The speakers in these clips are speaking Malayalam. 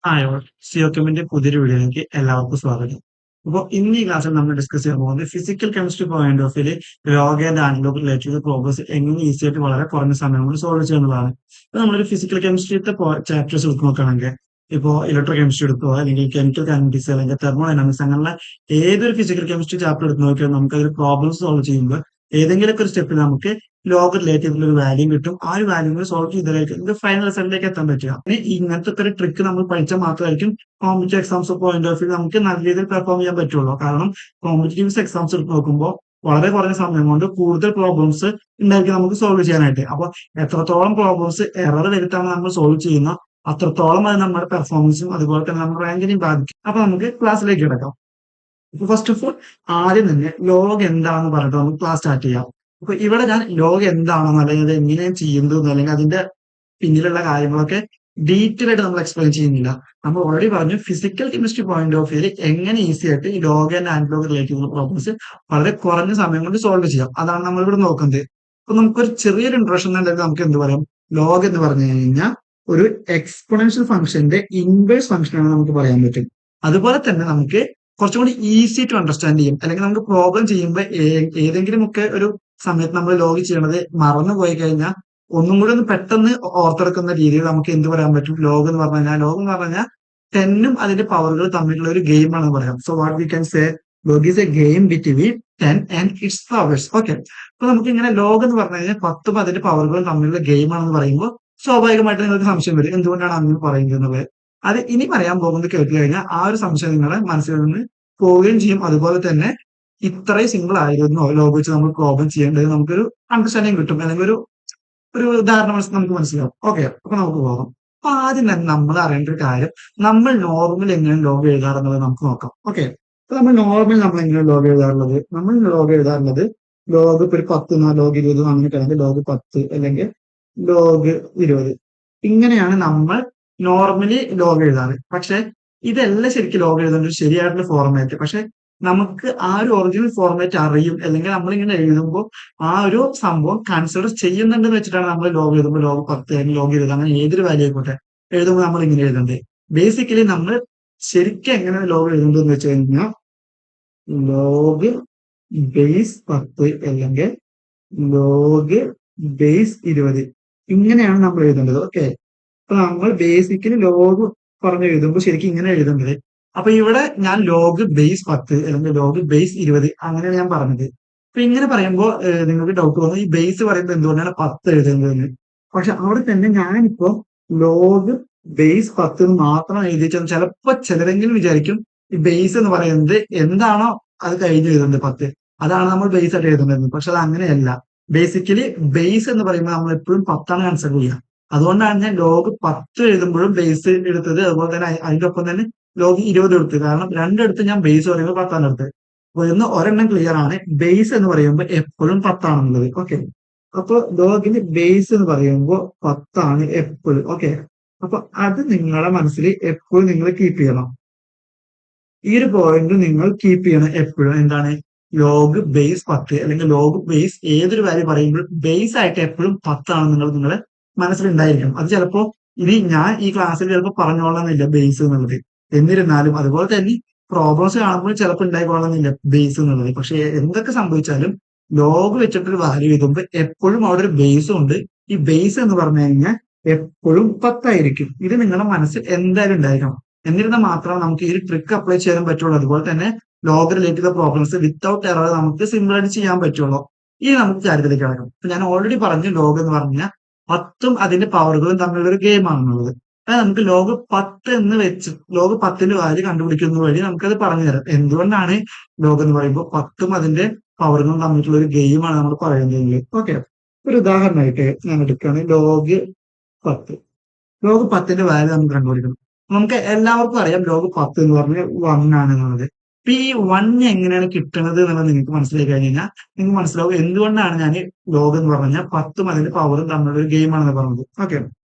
Hi all. സിയോകെമിന്റെ പുതിയൊരു വീഡിയോയിലേക്ക് എല്ലാവർക്കും സ്വാഗതം. അപ്പോൾ ഇന്ന് ഈ ക്ലാസ്സിൽ നമ്മൾ ഡിസ്കസ് ചെയ്യാൻ പോകുന്നത് ഫിസിക്കൽ കെമിസ്ട്രി പോയിന്റ് ഓഫ് വ്യൂല് log and antilog related problems എങ്ങനെ ഈസി ആയിട്ട് വളരെ കുറഞ്ഞ സമയം കൊണ്ട് സോൾവ് ചെയ്യുന്നതാണ്. ഇപ്പൊ നമ്മളൊരു ഫിസിക്കൽ കെമിസ്ട്രിത്തെ ചാപ്റ്റേഴ്സ് എടുത്ത് നോക്കുകയാണെങ്കിൽ ഇപ്പോൾ ഇലക്ട്രോ കെമിസ്ട്രി എടുത്തോ അല്ലെങ്കിൽ കെമിക്കൽ കൈനറ്റിക്സ് അല്ലെങ്കിൽ തെർമോഡൈനാമിക്സ് അങ്ങനെയുള്ള ഏതൊരു ഫിസിക്കൽ കെമിസ്ട്രി ചാപ്റ്റർ എടുത്ത് നോക്കിയാൽ നമുക്ക് അതിൽ പ്രോബ്ലംസ് സോൾവ് ചെയ്യുമ്പോൾ ഏതെങ്കിലും ഒരു സ്റ്റെപ്പിൽ നമുക്ക് ലോഗ് റിലേറ്റ് ചെയ്തിട്ടുള്ള ഒരു വാല്യൂ കിട്ടും. ആ ഒരു വാല്യൂ സോൾവ് ചെയ്തതായിരിക്കും ഇത് ഫൈനൽ റിസൾട്ടിലേക്ക് എത്താൻ പറ്റുക. ഇനി ഇങ്ങനത്തെ ഒരു ട്രിക്ക് നമ്മൾ പഠിച്ചാൽ മാത്രമായിരിക്കും competitive exams point of view നമുക്ക് നല്ല രീതിയിൽ പെർഫോം ചെയ്യാൻ പറ്റുള്ളൂ. കാരണം കോമ്പറ്റീവ് എക്സാംസ് എടുത്ത് നോക്കുമ്പോൾ വളരെ കുറഞ്ഞ സമയം കൊണ്ട് കൂടുതൽ പ്രോബ്ലംസ് ഉണ്ടായിരിക്കും നമുക്ക് സോൾവ് ചെയ്യാനായിട്ട്. അപ്പൊ എത്രത്തോളം പ്രോബ്ലംസ് എറർ വരുത്താണ് നമ്മൾ സോൾവ് ചെയ്യുന്ന അത്രത്തോളം അത് നമ്മുടെ പെർഫോമൻസും അതുപോലെ തന്നെ നമ്മുടെ റാങ്കിനെയും ബാധിക്കും. അപ്പൊ നമുക്ക് ക്ലാസ്സിലേക്ക് കിടക്കാം. ഇപ്പൊ ഫസ്റ്റ് ഓഫ് ഓൾ ആദ്യം തന്നെ ലോഗ് എന്താണെന്ന് പറഞ്ഞിട്ട് നമുക്ക് ക്ലാസ് സ്റ്റാർട്ട് ചെയ്യാം. അപ്പൊ ഇവിടെ ഞാൻ ലോഗ് എന്താണെന്ന് അല്ലെങ്കിൽ അത് എങ്ങനെയാണ് ചെയ്യുന്നത് അല്ലെങ്കിൽ അതിന്റെ പിന്നിലുള്ള കാര്യങ്ങളൊക്കെ ഡീറ്റെയിൽ ആയിട്ട് നമ്മൾ എക്സ്പ്ലെയിൻ ചെയ്യുന്നില്ല. നമ്മൾ ഓൾറെഡി പറഞ്ഞു ഫിസിക്കൽ കെമിസ്ട്രി പോയിന്റ് ഓഫ് വ്യൂല് എങ്ങനെ ഈസി ആയിട്ട് ഈ ലോഗ് ആൻഡ് ആന്റിലോഗ് റിലേറ്റ് ചെയ്യുന്ന പ്രോബ്ലംസ് വളരെ കുറഞ്ഞ സമയം കൊണ്ട് സോൾവ് ചെയ്യാം. അതാണ് നമ്മൾ ഇവിടെ നോക്കുന്നത്. അപ്പൊ നമുക്കൊരു ചെറിയൊരു ഇൻട്രൊഡക്ഷൻ എന്നുണ്ടെങ്കിൽ നമുക്ക് എന്ത് പറയാം, ലോഗ് എന്ന് പറഞ്ഞു കഴിഞ്ഞാൽ ഒരു എക്സ്പൊണൻഷ്യൽ ഫംഗ്ഷന്റെ ഇൻവേഴ്സ് ഫംഗ്ഷൻ ആണ് നമുക്ക് പറയാൻ പറ്റും. അതുപോലെ തന്നെ നമുക്ക് കുറച്ചും കൂടി ഈസി ടു അണ്ടർസ്റ്റാൻഡ് ചെയ്യും. അല്ലെങ്കിൽ നമുക്ക് പ്രോബ്ലം ചെയ്യുമ്പോൾ ഏതെങ്കിലും ഒക്കെ ഒരു സമയത്ത് നമ്മൾ ലോഗ് ചെയ്യണത് മറന്നു പോയി കഴിഞ്ഞാൽ ഒന്നും കൂടി ഒന്ന് പെട്ടെന്ന് ഓർത്തെടുക്കുന്ന രീതിയിൽ നമുക്ക് എന്ത് പറയാൻ പറ്റും, ലോഗ് എന്ന് പറഞ്ഞു കഴിഞ്ഞാൽ ടെന്നും അതിന്റെ പവറുകൾ തമ്മിലുള്ള ഒരു ഗെയിം ആണെന്ന് പറയാം. So what we can say log is a game between 10 and its powers. Okay, അപ്പൊ നമുക്ക് ഇങ്ങനെ ലോഗ് എന്ന് പറഞ്ഞു കഴിഞ്ഞാൽ 10ഉം അതിന്റെ പവറുകളും തമ്മിലുള്ള ഗെയിം ആണെന്ന് പറയുമ്പോൾ സ്വാഭാവികമായിട്ട് നിങ്ങൾക്ക് സംശയം വരും എന്തുകൊണ്ടാണ് അങ്ങനെ പറയുന്നത്. അത് ഇനി പറയാൻ പോകുന്നത് കേട്ട് കഴിഞ്ഞാൽ ആ ഒരു സംശയം നിങ്ങളുടെ മനസ്സിൽ നിന്ന് പോവുകയും ചെയ്യും. അതുപോലെ തന്നെ ഇത്രയും സിമ്പിൾ ആയിരുന്നു ലോഗ് വെച്ച് നമ്മൾ പ്രോബ്ലം ചെയ്യേണ്ടത് നമുക്കൊരു അണ്ടർസ്റ്റാൻഡിങ് കിട്ടും, അല്ലെങ്കിൽ ഒരു ഒരു ഉദാഹരണം വെച്ച് നമുക്ക് മനസ്സിലാവും. ഓക്കെ, അപ്പൊ നമുക്ക് പോകാം. അപ്പൊ ആദ്യം തന്നെ നമ്മൾ അറിയേണ്ട ഒരു കാര്യം, നമ്മൾ നോർമൽ എങ്ങനെ ലോഗ് എഴുതാറുള്ളത് നമുക്ക് നോക്കാം. ഓക്കെ, അപ്പൊ നമ്മൾ എങ്ങനെ ലോഗ് എഴുതാറുള്ളത്, ലോഗ് ഇപ്പൊ ഒരു 10 ലോഗ് 20 അങ്ങനെയൊക്കെ ലോഗ് 10 അല്ലെങ്കിൽ ലോഗ് 20 ഇങ്ങനെയാണ് നമ്മൾ നോർമലി ലോഗ് എഴുതാറ്. പക്ഷെ ഇതല്ല ശരിക്കും ലോഗ് എഴുതേണ്ട ഒരു ശരിയായിട്ടുള്ള ഫോർമാറ്റ്. പക്ഷെ നമുക്ക് ആ ഒരു ഒറിജിനൽ ഫോർമാറ്റ് അറിയും, അല്ലെങ്കിൽ നമ്മളിങ്ങനെ എഴുതുമ്പോൾ ആ ഒരു സംഭവം കൺസിഡർ ചെയ്യുന്നുണ്ടെന്ന് വെച്ചിട്ടാണ് നമ്മൾ ലോഗ് എഴുതുമ്പോൾ ലോഗ് 10 അല്ലെങ്കിൽ ലോഗ് 20 അങ്ങനെ ഏതൊരു വാല്യൂ ആയിക്കോട്ടെ എഴുതുമ്പോൾ നമ്മൾ ഇങ്ങനെ എഴുതേണ്ടത്. ബേസിക്കലി നമ്മൾ ശരിക്കും എങ്ങനെ ലോഗ് എഴുതുന്നത് വെച്ച് കഴിഞ്ഞാൽ ലോഗ് ബേസ് 10 അല്ലെങ്കിൽ ലോഗ് ബേസ് 20 ഇങ്ങനെയാണ് നമ്മൾ എഴുതേണ്ടത്. ഓക്കെ, അപ്പൊ നമ്മൾ ബേസിക്കലി ലോഗ് പറഞ്ഞ് എഴുതുമ്പോൾ ശരിക്കും ഇങ്ങനെ എഴുതേണ്ടത്. അപ്പൊ ഇവിടെ ഞാൻ ലോഗ് ബേസ് 10 അല്ലെങ്കിൽ ലോഗ് ബേസ് 20 അങ്ങനെയാണ് ഞാൻ പറഞ്ഞത്. അപ്പൊ ഇങ്ങനെ പറയുമ്പോൾ നിങ്ങൾക്ക് ഡൗട്ട് വന്നു ഈ ബേസ് പറയുമ്പോൾ എന്തുകൊണ്ടാണ് 10 എഴുതുന്നതെന്ന്. പക്ഷെ അവിടെ തന്നെ ഞാനിപ്പോ ലോഗ് ബേസ് 10 എന്ന് മാത്രം എഴുതിച്ചാൽ ചിലപ്പോ ചിലരെങ്കിലും വിചാരിക്കും ഈ ബേസ് എന്ന് പറയുന്നത് എന്താണോ അത് കഴിഞ്ഞ് എഴുതുന്നത് 10 അതാണ് നമ്മൾ ബേസ് ആയിട്ട് എഴുതുന്നത്. പക്ഷെ അത് അങ്ങനെയല്ല. ബേസിക്കലി ബേസ് എന്ന് പറയുമ്പോൾ നമ്മൾ എപ്പോഴും 10 കൺസിഡർ ചെയ്യുക. അതുകൊണ്ടാണ് ഞാൻ ലോഗ് 10 എഴുതുമ്പോഴും ബേസ് എടുത്തത്. അതുപോലെ തന്നെ അതിന്റെ ഒപ്പം തന്നെ ലോഗ് 20 എടുത്ത്. കാരണം രണ്ടിടത്ത് ഞാൻ ബേസ് പറയുമ്പോൾ 10 എടുത്തത്. അപ്പൊ ഇന്ന് ഒരെണ്ണം ക്ലിയർ ആണ്, ബേസ് എന്ന് പറയുമ്പോൾ എപ്പോഴും 10 ആണെന്നുള്ളത്. ഓക്കെ, അപ്പൊ ലോഗിന് ബേസ് എന്ന് പറയുമ്പോൾ 10 എപ്പോഴും. ഓക്കെ, അപ്പൊ അത് നിങ്ങളുടെ മനസ്സിൽ എപ്പോഴും നിങ്ങൾ കീപ്പ് ചെയ്യണം. ഈ ഒരു പോയിന്റ് നിങ്ങൾ കീപ്പ് ചെയ്യണം എപ്പോഴും. എന്താണ്, ലോഗ് ബേസ് 10 അല്ലെങ്കിൽ ലോഗ് ബേസ് ഏതൊരു വാല്യൂ പറയുമ്പോൾ ബേസ് ആയിട്ട് എപ്പോഴും 10 നിങ്ങളുടെ മനസ്സിലുണ്ടായിരിക്കും. അത് ചിലപ്പോ ഇനി ഞാൻ ഈ ക്ലാസ്സിൽ ചിലപ്പോൾ പറഞ്ഞോളണമെന്നില്ല ബേസ് എന്നുള്ളത്. എന്നിരുന്നാലും അതുപോലെ തന്നെ പ്രോബ്ലംസ് കാണുമ്പോൾ ചിലപ്പോൾ ഉണ്ടായിക്കൊള്ളണമെന്നില്ല ബേസ് എന്നുള്ളത്. പക്ഷെ എന്തൊക്കെ സംഭവിച്ചാലും ലോഗ് വെച്ചിട്ടൊരു വാല്യൂ എഴുതുമ്പോൾ എപ്പോഴും അവിടെ ഒരു ബേസും ഉണ്ട്. ഈ ബേസ് എന്ന് പറഞ്ഞു കഴിഞ്ഞാൽ എപ്പോഴും 10 ഇത് നിങ്ങളുടെ മനസ്സിൽ എന്തായാലും ഉണ്ടായിരിക്കണം. എന്നിരുന്നാൽ മാത്രമേ നമുക്ക് ഈ ഒരു ട്രിക്ക് അപ്ലൈ ചെയ്യാൻ പറ്റുള്ളൂ. അതുപോലെ തന്നെ ലോഗ് റിലേറ്റ് ചെയ്ത പ്രോബ്ലംസ് വിത്തൗട്ട് എറർ നമുക്ക് സിമ്പിൾ ആയിട്ട് ചെയ്യാൻ പറ്റുള്ളൂ. ഇനി നമുക്ക് കാര്യത്തിലേക്ക് കിടക്കാം. ഇപ്പൊ ഞാൻ ഓൾറെഡി പറഞ്ഞു ലോഗ് എന്ന് പറഞ്ഞാൽ 10ഉം അതിന്റെ പവറുകളും തമ്മിലുള്ള ഒരു ഗെയിം ആണെന്നുള്ളത്. അതായത് നമുക്ക് ലോഗ് 10 എന്ന് വെച്ച് ലോഗ് 10ന്റെ വാല്യൂ കണ്ടുപിടിക്കുന്ന വഴി നമുക്കത് പറഞ്ഞു തരാം. എന്തുകൊണ്ടാണ് ലോഗ് എന്ന് പറയുമ്പോൾ 10ഉം അതിന്റെ പവറുകളും തമ്മിലുള്ള ഒരു ഗെയിമാണ് നമ്മൾ പറയുന്നത്. ഓക്കെ, ഒരു ഉദാഹരണമായിട്ട് ഞാൻ എടുക്കുകയാണ് ലോഗ് 10ന്റെ വാല്യൂ നമുക്ക് കണ്ടുപിടിക്കണം. നമുക്ക് എല്ലാവർക്കും അറിയാം ലോഗ് 10 എന്ന് പറഞ്ഞാൽ 1 ആണെന്നുള്ളത്. അപ്പൊ ഈ 1 എങ്ങനെയാണ് കിട്ടുന്നത് എന്നുള്ളത് നിങ്ങൾക്ക് മനസ്സിലായി കഴിഞ്ഞാൽ നിങ്ങൾക്ക് മനസ്സിലാവും എന്തുകൊണ്ടാണ് ഞാൻ ലോഗ് എന്ന് പറഞ്ഞാൽ 10ഉം അതിന്റെ പവറും തമ്മിലുള്ള ഒരു ഗെയിം ആണെന്ന് പറഞ്ഞത്. ഓക്കെ,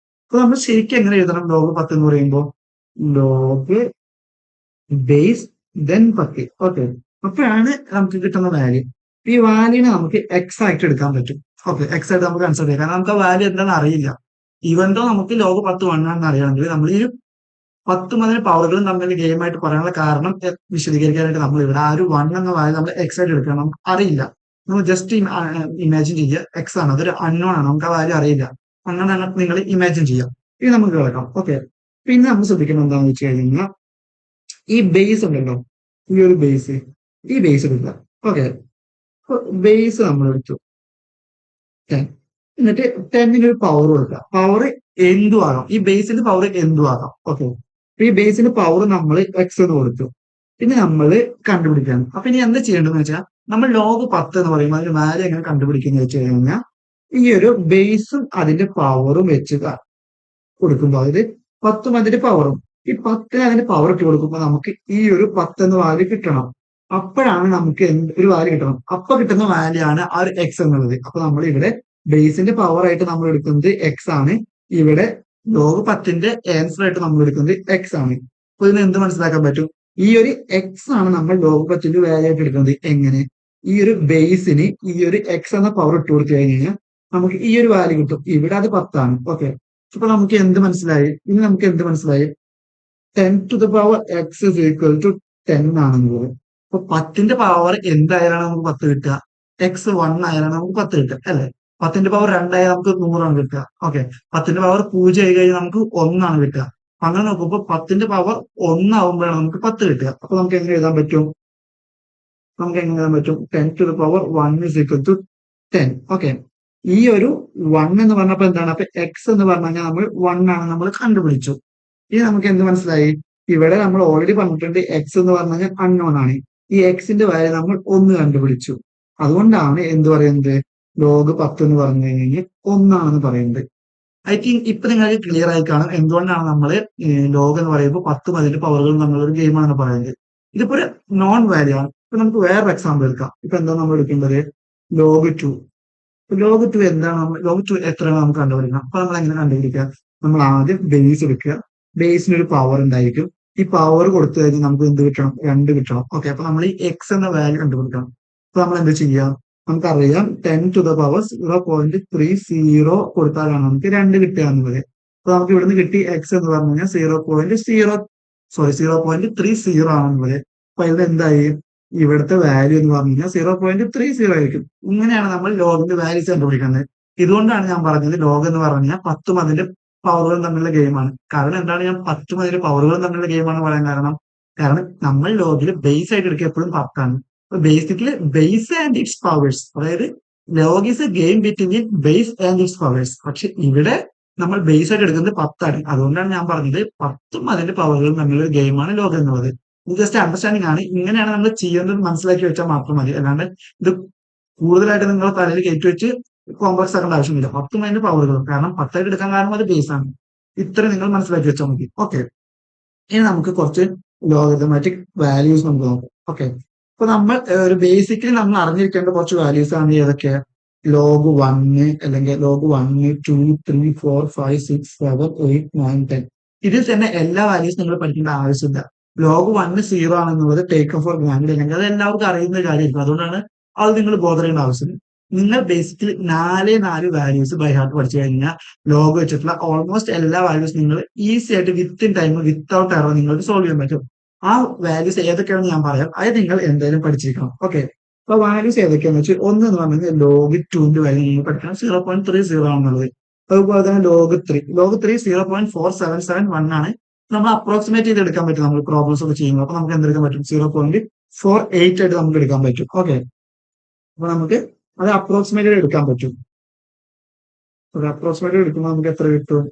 അപ്പൊ നമ്മൾ ശരിക്കും എങ്ങനെ എഴുതണം ലോഗ് 10 എന്ന് പറയുമ്പോൾ ലോഗ് ബേസ് ദെൻ 10. ഓക്കെ, അപ്പോഴാണ് നമുക്ക് കിട്ടുന്ന വാല്യൂ. ഈ വാല്യൂനെ നമുക്ക് എക്സ് ആയിട്ട് എടുക്കാൻ പറ്റും. ഓക്കെ, എക്സ് ആയിട്ട് നമുക്ക് കൺസിഡർ ചെയ്യാം. കാരണം നമുക്ക് ആ വാല്യൂ എന്താണെന്ന് അറിയില്ല. ഈവൻ ദോ നമുക്ക് ലോഗ് 10 1 ആണെന്ന് അറിയാമെങ്കിൽ നമ്മൾ ഈ 10 മുതൽ പവറുകളും തമ്മിൽ ഗെയിമായിട്ട് പറയാനുള്ള കാരണം വിശദീകരിക്കാനായിട്ട് നമ്മൾ ഇവിടെ ആ ഒരു 1 എന്ന വാല്യൂ നമ്മൾ എക്സ് ആയിട്ട് എടുക്കണം. നമുക്ക് അറിയില്ല. നമ്മൾ ജസ്റ്റ് ഇമാജിൻ ചെയ്യുക, എക്സ് ആണ്, അതൊരു അൺനോൺ ആണ്, നമുക്ക് ആ വാല്യൂ അറിയില്ല. അങ്ങനെ നിങ്ങൾ ഇമാജിൻ ചെയ്യാം. ഇനി നമുക്ക് കേൾക്കാം. ഓക്കെ, പിന്നെ നമ്മൾ ശ്രദ്ധിക്കുന്നത് എന്താണെന്ന് വെച്ച് കഴിഞ്ഞാൽ ഈ ബേസ് ഉണ്ടല്ലോ, ഈ ഒരു ബേസ്, ഈ ബേസ് എടുക്കുക. ഓക്കെ, ബേസ് നമ്മൾ എടുത്തു 10, എന്നിട്ട് 10ന് ഒരു പവർ കൊടുക്കുക. പവർ എന്തും ആകാം, ഈ ബേസിന്റെ പവർ എന്തും ആകാം. ഓക്കെ, ഈ ബേസിന്റെ പവർ നമ്മൾ എക്സ് എന്ന് കൊടുത്തു. പിന്നെ നമ്മൾ കണ്ടുപിടിക്കണം. അപ്പൊ ഇനി എന്താ ചെയ്യേണ്ടതെന്ന് വെച്ചാൽ നമ്മൾ ലോഗ് 10 എന്ന് പറയുമ്പോൾ അതിന് വാല്യൂ എങ്ങനെ കണ്ടുപിടിക്കുന്നത് വെച്ച് കഴിഞ്ഞാൽ ഈ ഒരു ബേസും അതിന്റെ പവറും വെച്ച് കൊടുക്കുമ്പോൾ, അതായത് 10ഉം അതിന്റെ പവറും, ഈ 10ന് അതിന്റെ പവർ ഇട്ട് കൊടുക്കുമ്പോൾ നമുക്ക് ഈ ഒരു 10 എന്ന വാല്യൂ കിട്ടണം. അപ്പോഴാണ് നമുക്ക് ഒരു വാല്യൂ കിട്ടണം. അപ്പൊ കിട്ടുന്ന വാല്യൂ ആണ് ആ ഒരു എക്സ് എന്നുള്ളത്. അപ്പൊ നമ്മൾ ഇവിടെ ബേസിന്റെ പവർ ആയിട്ട് നമ്മൾ എടുക്കുന്നത് എക്സ് ആണ്. ഇവിടെ ലോഗ് 10ന്റെ ആൻസർ ആയിട്ട് നമ്മൾ എടുക്കുന്നത് എക്സ് ആണ്. അപ്പൊ ഇതിന് എന്ത് മനസ്സിലാക്കാൻ പറ്റും? ഈ ഒരു എക്സ് ആണ് നമ്മൾ ലോഗ് 10ന്റെ വാല്യൂ ആയിട്ട് എടുക്കുന്നത്. എങ്ങനെ? ഈ ഒരു ബേസിന് ഈ ഒരു എക്സ് എന്ന പവർ ഇട്ട് കൊടുത്തു കഴിഞ്ഞാൽ നമുക്ക് ഈ ഒരു വാല്യൂ കിട്ടും. ഇവിടെ അത് 10 ആണ്. ഓക്കെ, അപ്പൊ നമുക്ക് എന്ത് മനസ്സിലായി? ഇനി നമുക്ക് എന്ത് മനസ്സിലായി? 10 to the power x is equal to 10 ആണെന്നുള്ളത്. അപ്പൊ 10ന്റെ പവർ എന്തായാലാണ് നമുക്ക് 10 കിട്ടുക? എക്സ് 1 ആയാലാണ് നമുക്ക് 10 കിട്ടുക, അല്ലെ? 10ന്റെ പവർ 2 ആയാൽ നമുക്ക് 100 കിട്ടുക. ഓക്കെ, 10ന്റെ പവർ 0 ആയി കഴിഞ്ഞാൽ നമുക്ക് 1 കിട്ടുക. അങ്ങനെ നോക്കുമ്പോൾ 10ന്റെ പവർ 1 ആവുമ്പോഴാണ് നമുക്ക് 10 കിട്ടുക. അപ്പൊ നമുക്ക് എങ്ങനെ എഴുതാൻ പറ്റും? നമുക്ക് എങ്ങനെ എഴുതാൻ പറ്റും? 10 to the power 1 is equal to 10. Okay, ഈ ഒരു 1 എന്ന് പറഞ്ഞപ്പോ എന്താണ്? അപ്പൊ എക്സ് എന്ന് പറഞ്ഞു കഴിഞ്ഞാൽ നമ്മൾ 1 ആണ് നമ്മൾ കണ്ടുപിടിച്ചു. ഇനി നമുക്ക് എന്ത് മനസ്സിലായി? ഇവിടെ നമ്മൾ ഓൾറെഡി പറഞ്ഞിട്ടുണ്ട് എക്സ് എന്ന് പറഞ്ഞു കഴിഞ്ഞാൽ അൺനോൺ ആണ്. ഈ എക്സിന്റെ വാല്യൂ നമ്മൾ 1 കണ്ടുപിടിച്ചു. അതുകൊണ്ടാണ് എന്ത് പറയുന്നത്? ലോഗ് 10 എന്ന് പറഞ്ഞു കഴിഞ്ഞാൽ 1 ആണെന്ന് പറയുന്നത്. ഐ തിങ്ക് ഇപ്പൊ നിങ്ങൾക്ക് ക്ലിയർ ആയി കാണും എന്തുകൊണ്ടാണ് നമ്മൾ ലോഗ് എന്ന് പറയുമ്പോൾ 10 അതിന്റെ പവറുകൾ തമ്മിലുള്ള ഒരു ഗെയിമാണെന്ന് പറയുന്നത്. ഇതിപ്പോ ഒരു നോൺ വാല്യൂ ആണ്. ഇപ്പൊ നമുക്ക് വേറൊരു എക്സാമ്പിൾ എടുക്കാം. ഇപ്പൊ എന്താ നമ്മൾ എടുക്കേണ്ടത്? ലോഗ് 2. ലോഗ് 2 എന്താണ്? ലോഗ് 2 എത്രയാണ് നമുക്ക് കണ്ടുപിടിക്കണം. അപ്പൊ നമ്മൾ എങ്ങനെ കണ്ടുപിടിക്കുക? നമ്മൾ ആദ്യം ബേസ് എടുക്കുക. ബേസിന് ഒരു പവർ ഉണ്ടായിരിക്കും. ഈ പവർ കൊടുത്തു കഴിഞ്ഞാൽ നമുക്ക് എന്ത് കിട്ടണം? 2 കിട്ടണം. ഓക്കെ, അപ്പൊ നമ്മൾ ഈ എക്സ് എന്ന വാല്യൂ കണ്ടുപിടിക്കണം. അപ്പൊ നമ്മൾ എന്ത് ചെയ്യാം? നമുക്കറിയാം 10 to the power 0.30 കൊടുത്താലാണ് നമുക്ക് 2 കിട്ടുക എന്നുള്ളത്. അപ്പൊ നമുക്ക് ഇവിടുന്ന് കിട്ടി എക്സ് എന്ന് പറഞ്ഞു കഴിഞ്ഞാൽ 0.30 ആണെന്നുള്ളത്. അപ്പൊ ഇത് എന്തായി? ഇവിടുത്തെ വാല്യൂ എന്ന് പറഞ്ഞു കഴിഞ്ഞാൽ 0.30 ആയിരിക്കും. ഇങ്ങനെയാണ് നമ്മൾ ലോഗിന്റെ വാല്യൂസ് കണ്ടുപിടിക്കുന്നത്. ഇതുകൊണ്ടാണ് ഞാൻ പറഞ്ഞത് ലോഗ് എന്ന് പറഞ്ഞു കഴിഞ്ഞാൽ 10ഉം അതിന്റെ പവറുകളും തമ്മിലുള്ള ഗെയിമാണ്. കാരണം എന്താണ് ഞാൻ 10ഉം അതിന്റെ പവറുകളും തമ്മിലുള്ള ഗെയിമാണ് പറയാൻ കാരണം നമ്മൾ ലോഗിൽ ബേസ് ആയിട്ട് എടുക്കുക എപ്പോഴും 10 ആണ്. അപ്പൊ basically base and its powers, അതായത് log is a game between base and its powers. പക്ഷെ ഇവിടെ നമ്മൾ ബേസ് ആയിട്ട് എടുക്കുന്നത് 10 ആണ്. അതുകൊണ്ടാണ് ഞാൻ പറഞ്ഞത് 10ഉം അതിന്റെ പവറുകളും തമ്മിലുള്ള ഗെയിമാണ് ലോഗ് എന്നുള്ളത്. ഇത് ജസ്റ്റ് അണ്ടർസ്റ്റാൻഡിംഗ് ആണ്. ഇങ്ങനെയാണ് നമ്മൾ ചെയ്യേണ്ടത് മനസ്സിലാക്കി വെച്ചാൽ മാത്രം മതി. അല്ലാണ്ട് ഇത് കൂടുതലായിട്ട് നിങ്ങളുടെ തലയിൽ കയറ്റി വെച്ച് കോംപ്ലക്സ് ആക്കേണ്ട ആവശ്യമില്ല. 10ഉം അതിന്റെ പവറുകളും, കാരണം 10 ആയിട്ട് എടുക്കാൻ കാരണം അത് ബേസ് ആണ്. ഇത്ര നിങ്ങൾ മനസ്സിലാക്കി വെച്ചാൽ മതി. ഓക്കെ, ഇനി നമുക്ക് കുറച്ച് ലോഗരിതമാറ്റിക് വാല്യൂസ് നമുക്ക് നോക്കാം. ഓക്കെ, അപ്പൊ നമ്മൾ ഒരു ബേസിക്കലി നമ്മൾ അറിഞ്ഞിരിക്കേണ്ട കുറച്ച് വാല്യൂസ് ആണ് ഏതൊക്കെ? ലോഗ് 1 അല്ലെങ്കിൽ ലോഗ് 1, 2, 3, 4, 5, 6, 7, 8, 9, 10. ഇതിൽ തന്നെ എല്ലാ വാല്യൂസ് നിങ്ങൾ പഠിക്കേണ്ട ആവശ്യമില്ല. ലോഗ് 1 0 ആണെന്നുള്ളത് ടേക്ക് ഫോർ ഗ്രാൻഡ്, അല്ലെങ്കിൽ അത് എല്ലാവർക്കും അറിയുന്ന ഒരു കാര്യമായിരിക്കും. അതുകൊണ്ടാണ് അത് നിങ്ങൾ ബോധർ ചെയ്യേണ്ട ആവശ്യമില്ല. നിങ്ങൾ ബേസിക്കലി 4 വാല്യൂസ് ബൈ ഹാർട്ട് പഠിച്ചു കഴിഞ്ഞാൽ ലോഗ് വെച്ചിട്ടുള്ള ഓൾമോസ്റ്റ് എല്ലാ വാല്യൂസ് നിങ്ങൾ ഈസി ആയിട്ട് വിത്തിൻ ടൈം വിത്തൗട്ട് എറർ നിങ്ങൾക്ക് സോൾവ് ചെയ്യാൻ പറ്റും. ആ വാല്യൂസ് ഏതൊക്കെയാണെന്ന് ഞാൻ പറയാം. അത് നിങ്ങൾ എന്തായാലും പഠിച്ചിരിക്കണം. ഓക്കെ, അപ്പൊ വാല്യൂസ് ഏതൊക്കെയാണെന്ന് വെച്ചാൽ ഒന്ന് എന്ന് പറഞ്ഞാൽ ലോഗ് 2ന്റെ വാല്യൂ നിങ്ങൾ പഠിക്കണം 0.30 ആണെന്നുള്ളത്. അതുപോലെ തന്നെ ലോഗ് 3 0.4771 ആണ്. നമ്മൾ അപ്രോക്സിമേറ്റ് ചെയ്ത് എടുക്കാൻ പറ്റും നമ്മൾ പ്രോബ്ലംസ് ഒക്കെ ചെയ്യുമ്പോൾ. അപ്പൊ നമുക്ക് എന്തെടുക്കാൻ പറ്റും? 0.48 ആയിട്ട് നമുക്ക് എടുക്കാൻ പറ്റും. ഓക്കെ, അപ്പൊ നമുക്ക് അത് അപ്രോക്സിമേറ്റ് എടുക്കാൻ പറ്റും. അപ്രോക്സിമേറ്റ് എടുക്കുമ്പോൾ നമുക്ക് എത്ര കിട്ടും?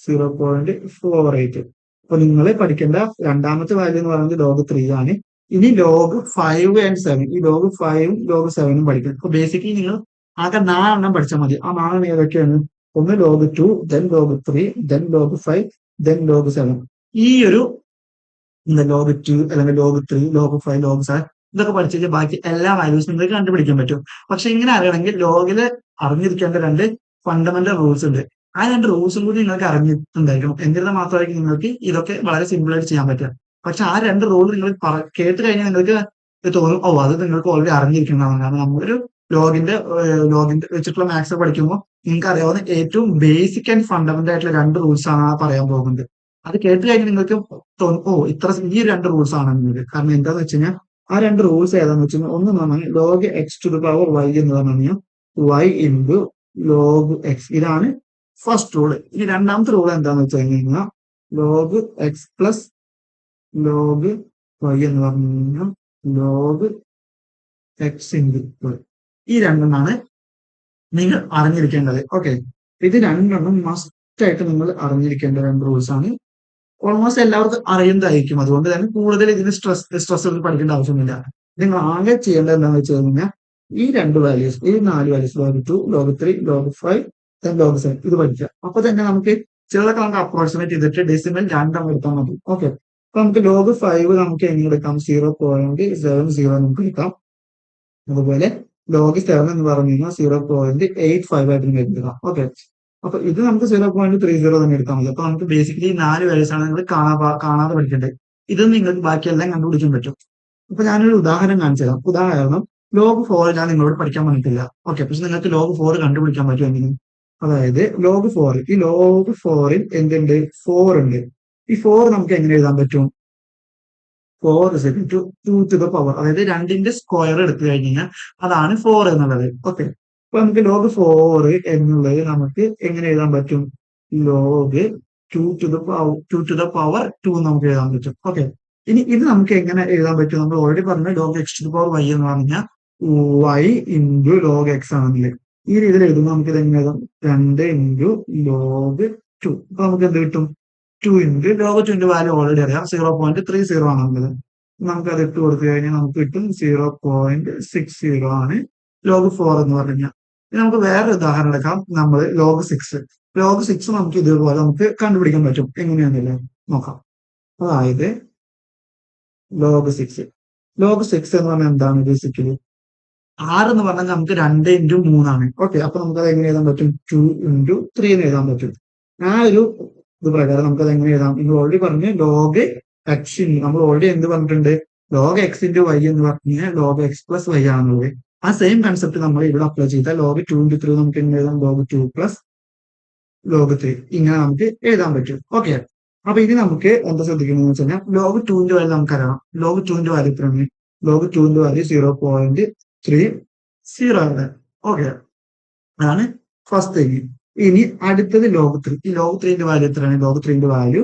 0.48. അപ്പൊ നിങ്ങൾ പഠിക്കേണ്ട രണ്ടാമത്തെ വാല്യൂ എന്ന് പറയുന്നത് ലോഗ് 3 ആണ്. ഇനി ലോഗ് 5 ആൻഡ് 7, ഈ ലോഗ് 5ഉം ലോഗ് 7ഉം പഠിക്കണം. അപ്പൊ ബേസിക്കലി നിങ്ങൾ ആകെ 4 പഠിച്ചാൽ മതി. ആ 4 ഏതൊക്കെയാണ്? ഒന്ന് log 2, then log 3, then log 5, then log 7. ഈ ഒരു ലോഗ് 2 അല്ലെങ്കിൽ ലോഗ് 3, ലോഗ് 5, ലോഗ് 7 ഇതൊക്കെ പഠിച്ചു ബാക്കി എല്ലാ വാല്യൂസും നിങ്ങൾക്ക് കണ്ടുപിടിക്കാൻ പറ്റും. പക്ഷെ ഇങ്ങനെ അറിയണമെങ്കിൽ ലോഗിൽ അറിഞ്ഞിരിക്കേണ്ട 2 ഫണ്ടമെന്റൽ റൂൾസ് ഉണ്ട്. ആ 2 റൂൾസും കൂടി നിങ്ങൾക്ക് അറിഞ്ഞിട്ടുണ്ടായിരിക്കണം. എന്നിരുന്നാൽ മാത്രമായിരിക്കും നിങ്ങൾക്ക് ഇതൊക്കെ വളരെ സിമ്പിൾ ആയിട്ട് ചെയ്യാൻ പറ്റുക. പക്ഷെ ആ 2 റൂൾ നിങ്ങൾ കേട്ട് കഴിഞ്ഞാൽ നിങ്ങൾക്ക് തോന്നും ഓ അത് നിങ്ങൾക്ക് ഓൾറെഡി അറിഞ്ഞിരിക്കുന്നതാണ്. കാരണം നമ്മളൊരു ലോഗിന്റെ വെച്ചിട്ടുള്ള മാത്സ് പഠിക്കുമ്പോൾ നിങ്ങൾക്ക് അറിയാവുന്ന ഏറ്റവും ബേസിക് ആൻഡ് ഫണ്ടമെന്റൽ ആയിട്ടുള്ള 2 റൂൾസ് ആണ് പറയാൻ പോകുന്നത്. അത് കേട്ട് കഴിഞ്ഞ് നിങ്ങൾക്ക് ഓ ഇത്ര ഈ രണ്ട് റൂൾസ് ആണ് നിങ്ങൾക്ക്. കാരണം എന്താന്ന് വെച്ച് കഴിഞ്ഞാൽ ആ രണ്ട് റൂൾസ് ഏതാന്ന് വെച്ച് കഴിഞ്ഞാൽ ഒന്ന് പറഞ്ഞാൽ log x to the power y എന്ന് പറഞ്ഞു കഴിഞ്ഞാൽ വൈ ഇൻറ്റു ലോഗ് എക്സ്, ഇതാണ് ഫസ്റ്റ് റൂള്. ഇനി രണ്ടാമത്തെ റൂൾ എന്താന്ന് വെച്ച് കഴിഞ്ഞാൽ log x plus log y എന്ന് പറഞ്ഞു കഴിഞ്ഞാൽ ലോഗ് എക്സ് ഇൻറ്റു വൈ. ഈ രണ്ടെണ്ണമാണ് നിങ്ങൾ അറിഞ്ഞിരിക്കേണ്ടത്. ഓക്കെ, ഇത് രണ്ടെണ്ണം മസ്റ്റ് ആയിട്ട് നിങ്ങൾ അറിഞ്ഞിരിക്കേണ്ട രണ്ട് റൂൾസ് ആണ്. ഓൾമോസ്റ്റ് എല്ലാവർക്കും അറിയുന്നതായിരിക്കും. അതുകൊണ്ട് തന്നെ കൂടുതൽ ഇതിന് സ്ട്രെസ് എടുത്ത് പഠിക്കേണ്ട ആവശ്യമൊന്നുമില്ല. നിങ്ങൾ ആകെ ചെയ്യേണ്ടത് എന്താണെന്ന് വെച്ച് കഴിഞ്ഞാൽ ഈ രണ്ട് വാല്യൂസ്, ഈ 4 values log 2, log 3, log 5, log 7 ഇത് പഠിക്കുക. അപ്പൊ തന്നെ നമുക്ക് ചിലതൊക്കെ നമുക്ക് അപ്രോക്സിമേറ്റ് ചെയ്തിട്ട് ഡെസിമൽ രണ്ടെണ്ണം എടുത്താൽ മതി. ഓക്കെ, അപ്പൊ നമുക്ക് ലോഗ് 5 നമുക്ക് എങ്ങനെ എടുക്കാം? 0.70 നമുക്ക് എടുക്കാം. അതുപോലെ ലോഗ് 7 എന്ന് പറഞ്ഞു കഴിഞ്ഞാൽ 0.85 ആയിട്ട് നമുക്ക് എടുക്കാം. ഓക്കെ, അപ്പൊ ഇത് നമുക്ക് 0.30 തന്നെ എടുക്കാൻ മതി. അപ്പൊ നമുക്ക് ബേസിക്കലി 4 വാല്യൂസ് ആണ് നിങ്ങൾ കാണാതെ പഠിക്കേണ്ടത്. ഇത് നിങ്ങൾക്ക് ബാക്കിയെല്ലാം കണ്ടുപിടിക്കാൻ പറ്റും. അപ്പൊ ഞാനൊരു ഉദാഹരണം കാണിച്ചു തരാം. ഉദാഹരണം ലോഗ് 4 ഞാൻ നിങ്ങളോട് പഠിക്കാൻ പറഞ്ഞിട്ടില്ല. ഓക്കെ, പക്ഷെ നിങ്ങൾക്ക് ലോഗ് 4 കണ്ടുപിടിക്കാൻ പറ്റുമെങ്കിലും, അതായത് ലോഗ് 4, ഈ ലോഗ് 4ൽ എന്തുണ്ട്? 4 ഉണ്ട്. ഈ 4 നമുക്ക് എങ്ങനെ എഴുതാൻ പറ്റും? 4 is equal to 2 to the power, അതായത് 2ന്റെ സ്ക്വയർ എടുത്തു കഴിഞ്ഞാൽ അതാണ് 4 എന്നുള്ളത്. ഓക്കെ, അപ്പൊ നമുക്ക് ലോഗ് 4 എന്നുള്ളത് നമുക്ക് എങ്ങനെ എഴുതാൻ പറ്റും? ലോഗ് 2 to the power 2 നമുക്ക് എഴുതാൻ പറ്റും. ഓക്കെ, ഇനി ഇത് നമുക്ക് എങ്ങനെ എഴുതാൻ പറ്റും? നമ്മൾ ഓൾറെഡി പറഞ്ഞ log x to the power y എന്ന് പറഞ്ഞാൽ വൈ ഇൻറ്റു ലോഗ് എക്സ് ആണെങ്കിൽ ഈ രീതിയിൽ എഴുതുമ്പോൾ നമുക്ക് ഇത് എങ്ങനെ എഴുതാം? 2 ഇൻറ്റു ലോഗ് 2. അപ്പൊ നമുക്ക് എന്ത് കിട്ടും? 2 ഇൻറ്റു ലോഗ് 2ന്റെ വാല്യൂ ഓൾറെഡി അറിയാം, 0.30 ആണെന്നുള്ളത്. നമുക്ക് അത് ഇട്ട് കൊടുത്തു കഴിഞ്ഞാൽ നമുക്ക് കിട്ടും 0.60 ആണ് ലോഗ് 4 എന്ന് പറഞ്ഞു കഴിഞ്ഞാൽ. ഇനി നമുക്ക് വേറെ ഉദാഹരണം എടുക്കാം. നമ്മൾ ലോഗ് 6 നമുക്ക് ഇതുപോലെ നമുക്ക് കണ്ടുപിടിക്കാൻ പറ്റും. എങ്ങനെയാണെന്നില്ല നോക്കാം. അതായത് ലോഗ് 6 എന്ന് പറഞ്ഞാൽ എന്താണ്? ബേസിക്കലി 6 എന്ന് പറഞ്ഞാൽ നമുക്ക് 2 ഇൻറ്റു 3 ആണ്. ഓക്കെ, അപ്പൊ നമുക്ക് അത് എങ്ങനെ എഴുതാൻ പറ്റും? 2 ഇൻറ്റു 3 എന്ന് എഴുതാൻ പറ്റും. ആ ഒരു ഇത് പ്രകാരം നമുക്ക് അത് എങ്ങനെ എഴുതാം? നിങ്ങൾ ഓൾറെഡി പറഞ്ഞു ലോഗ് എക്സ്, നമ്മൾ ഓൾറെഡി എന്ത് പറഞ്ഞിട്ടുണ്ട്? ലോഗ് എക്സ് ഇൻറ്റു വൈ എന്ന് പറഞ്ഞാൽ ലോഗ് എക്സ് പ്ലസ് വൈ ആണുള്ളത്. ആ സെയിം കൺസെപ്റ്റ് നമ്മൾ ഇവിടെ അപ്ലൈ ചെയ്താൽ ലോഗ് 2 ഇൻറ്റു 3 നമുക്ക് എങ്ങനെ എഴുതാം? ലോഗ് 2 പ്ലസ് ലോഗ് 3 ഇങ്ങനെ നമുക്ക് എഴുതാൻ പറ്റും. ഓക്കെ, അപ്പൊ ഇനി നമുക്ക് എന്താ ശ്രദ്ധിക്കുന്നത് വെച്ച് കഴിഞ്ഞാൽ ലോഗ് 2ന്റെ വാല്യൂ നമുക്കറിയാം. ലോഗ് 2ന്റെ വാല്യൂ എത്രയാണ്? ലോഗ് 2ന്റെ വാല്യൂ 0.30 ആണ്. ഓക്കെ, അതാണ് ഫസ്റ്റ് തിങ്. ഇനി അടുത്തത് ലോഗ് 3. ഈ ലോഗ് 3ന്റെ വാല്യൂ എത്രയാണ്? ലോഗ് 3ന്റെ വാല്യൂ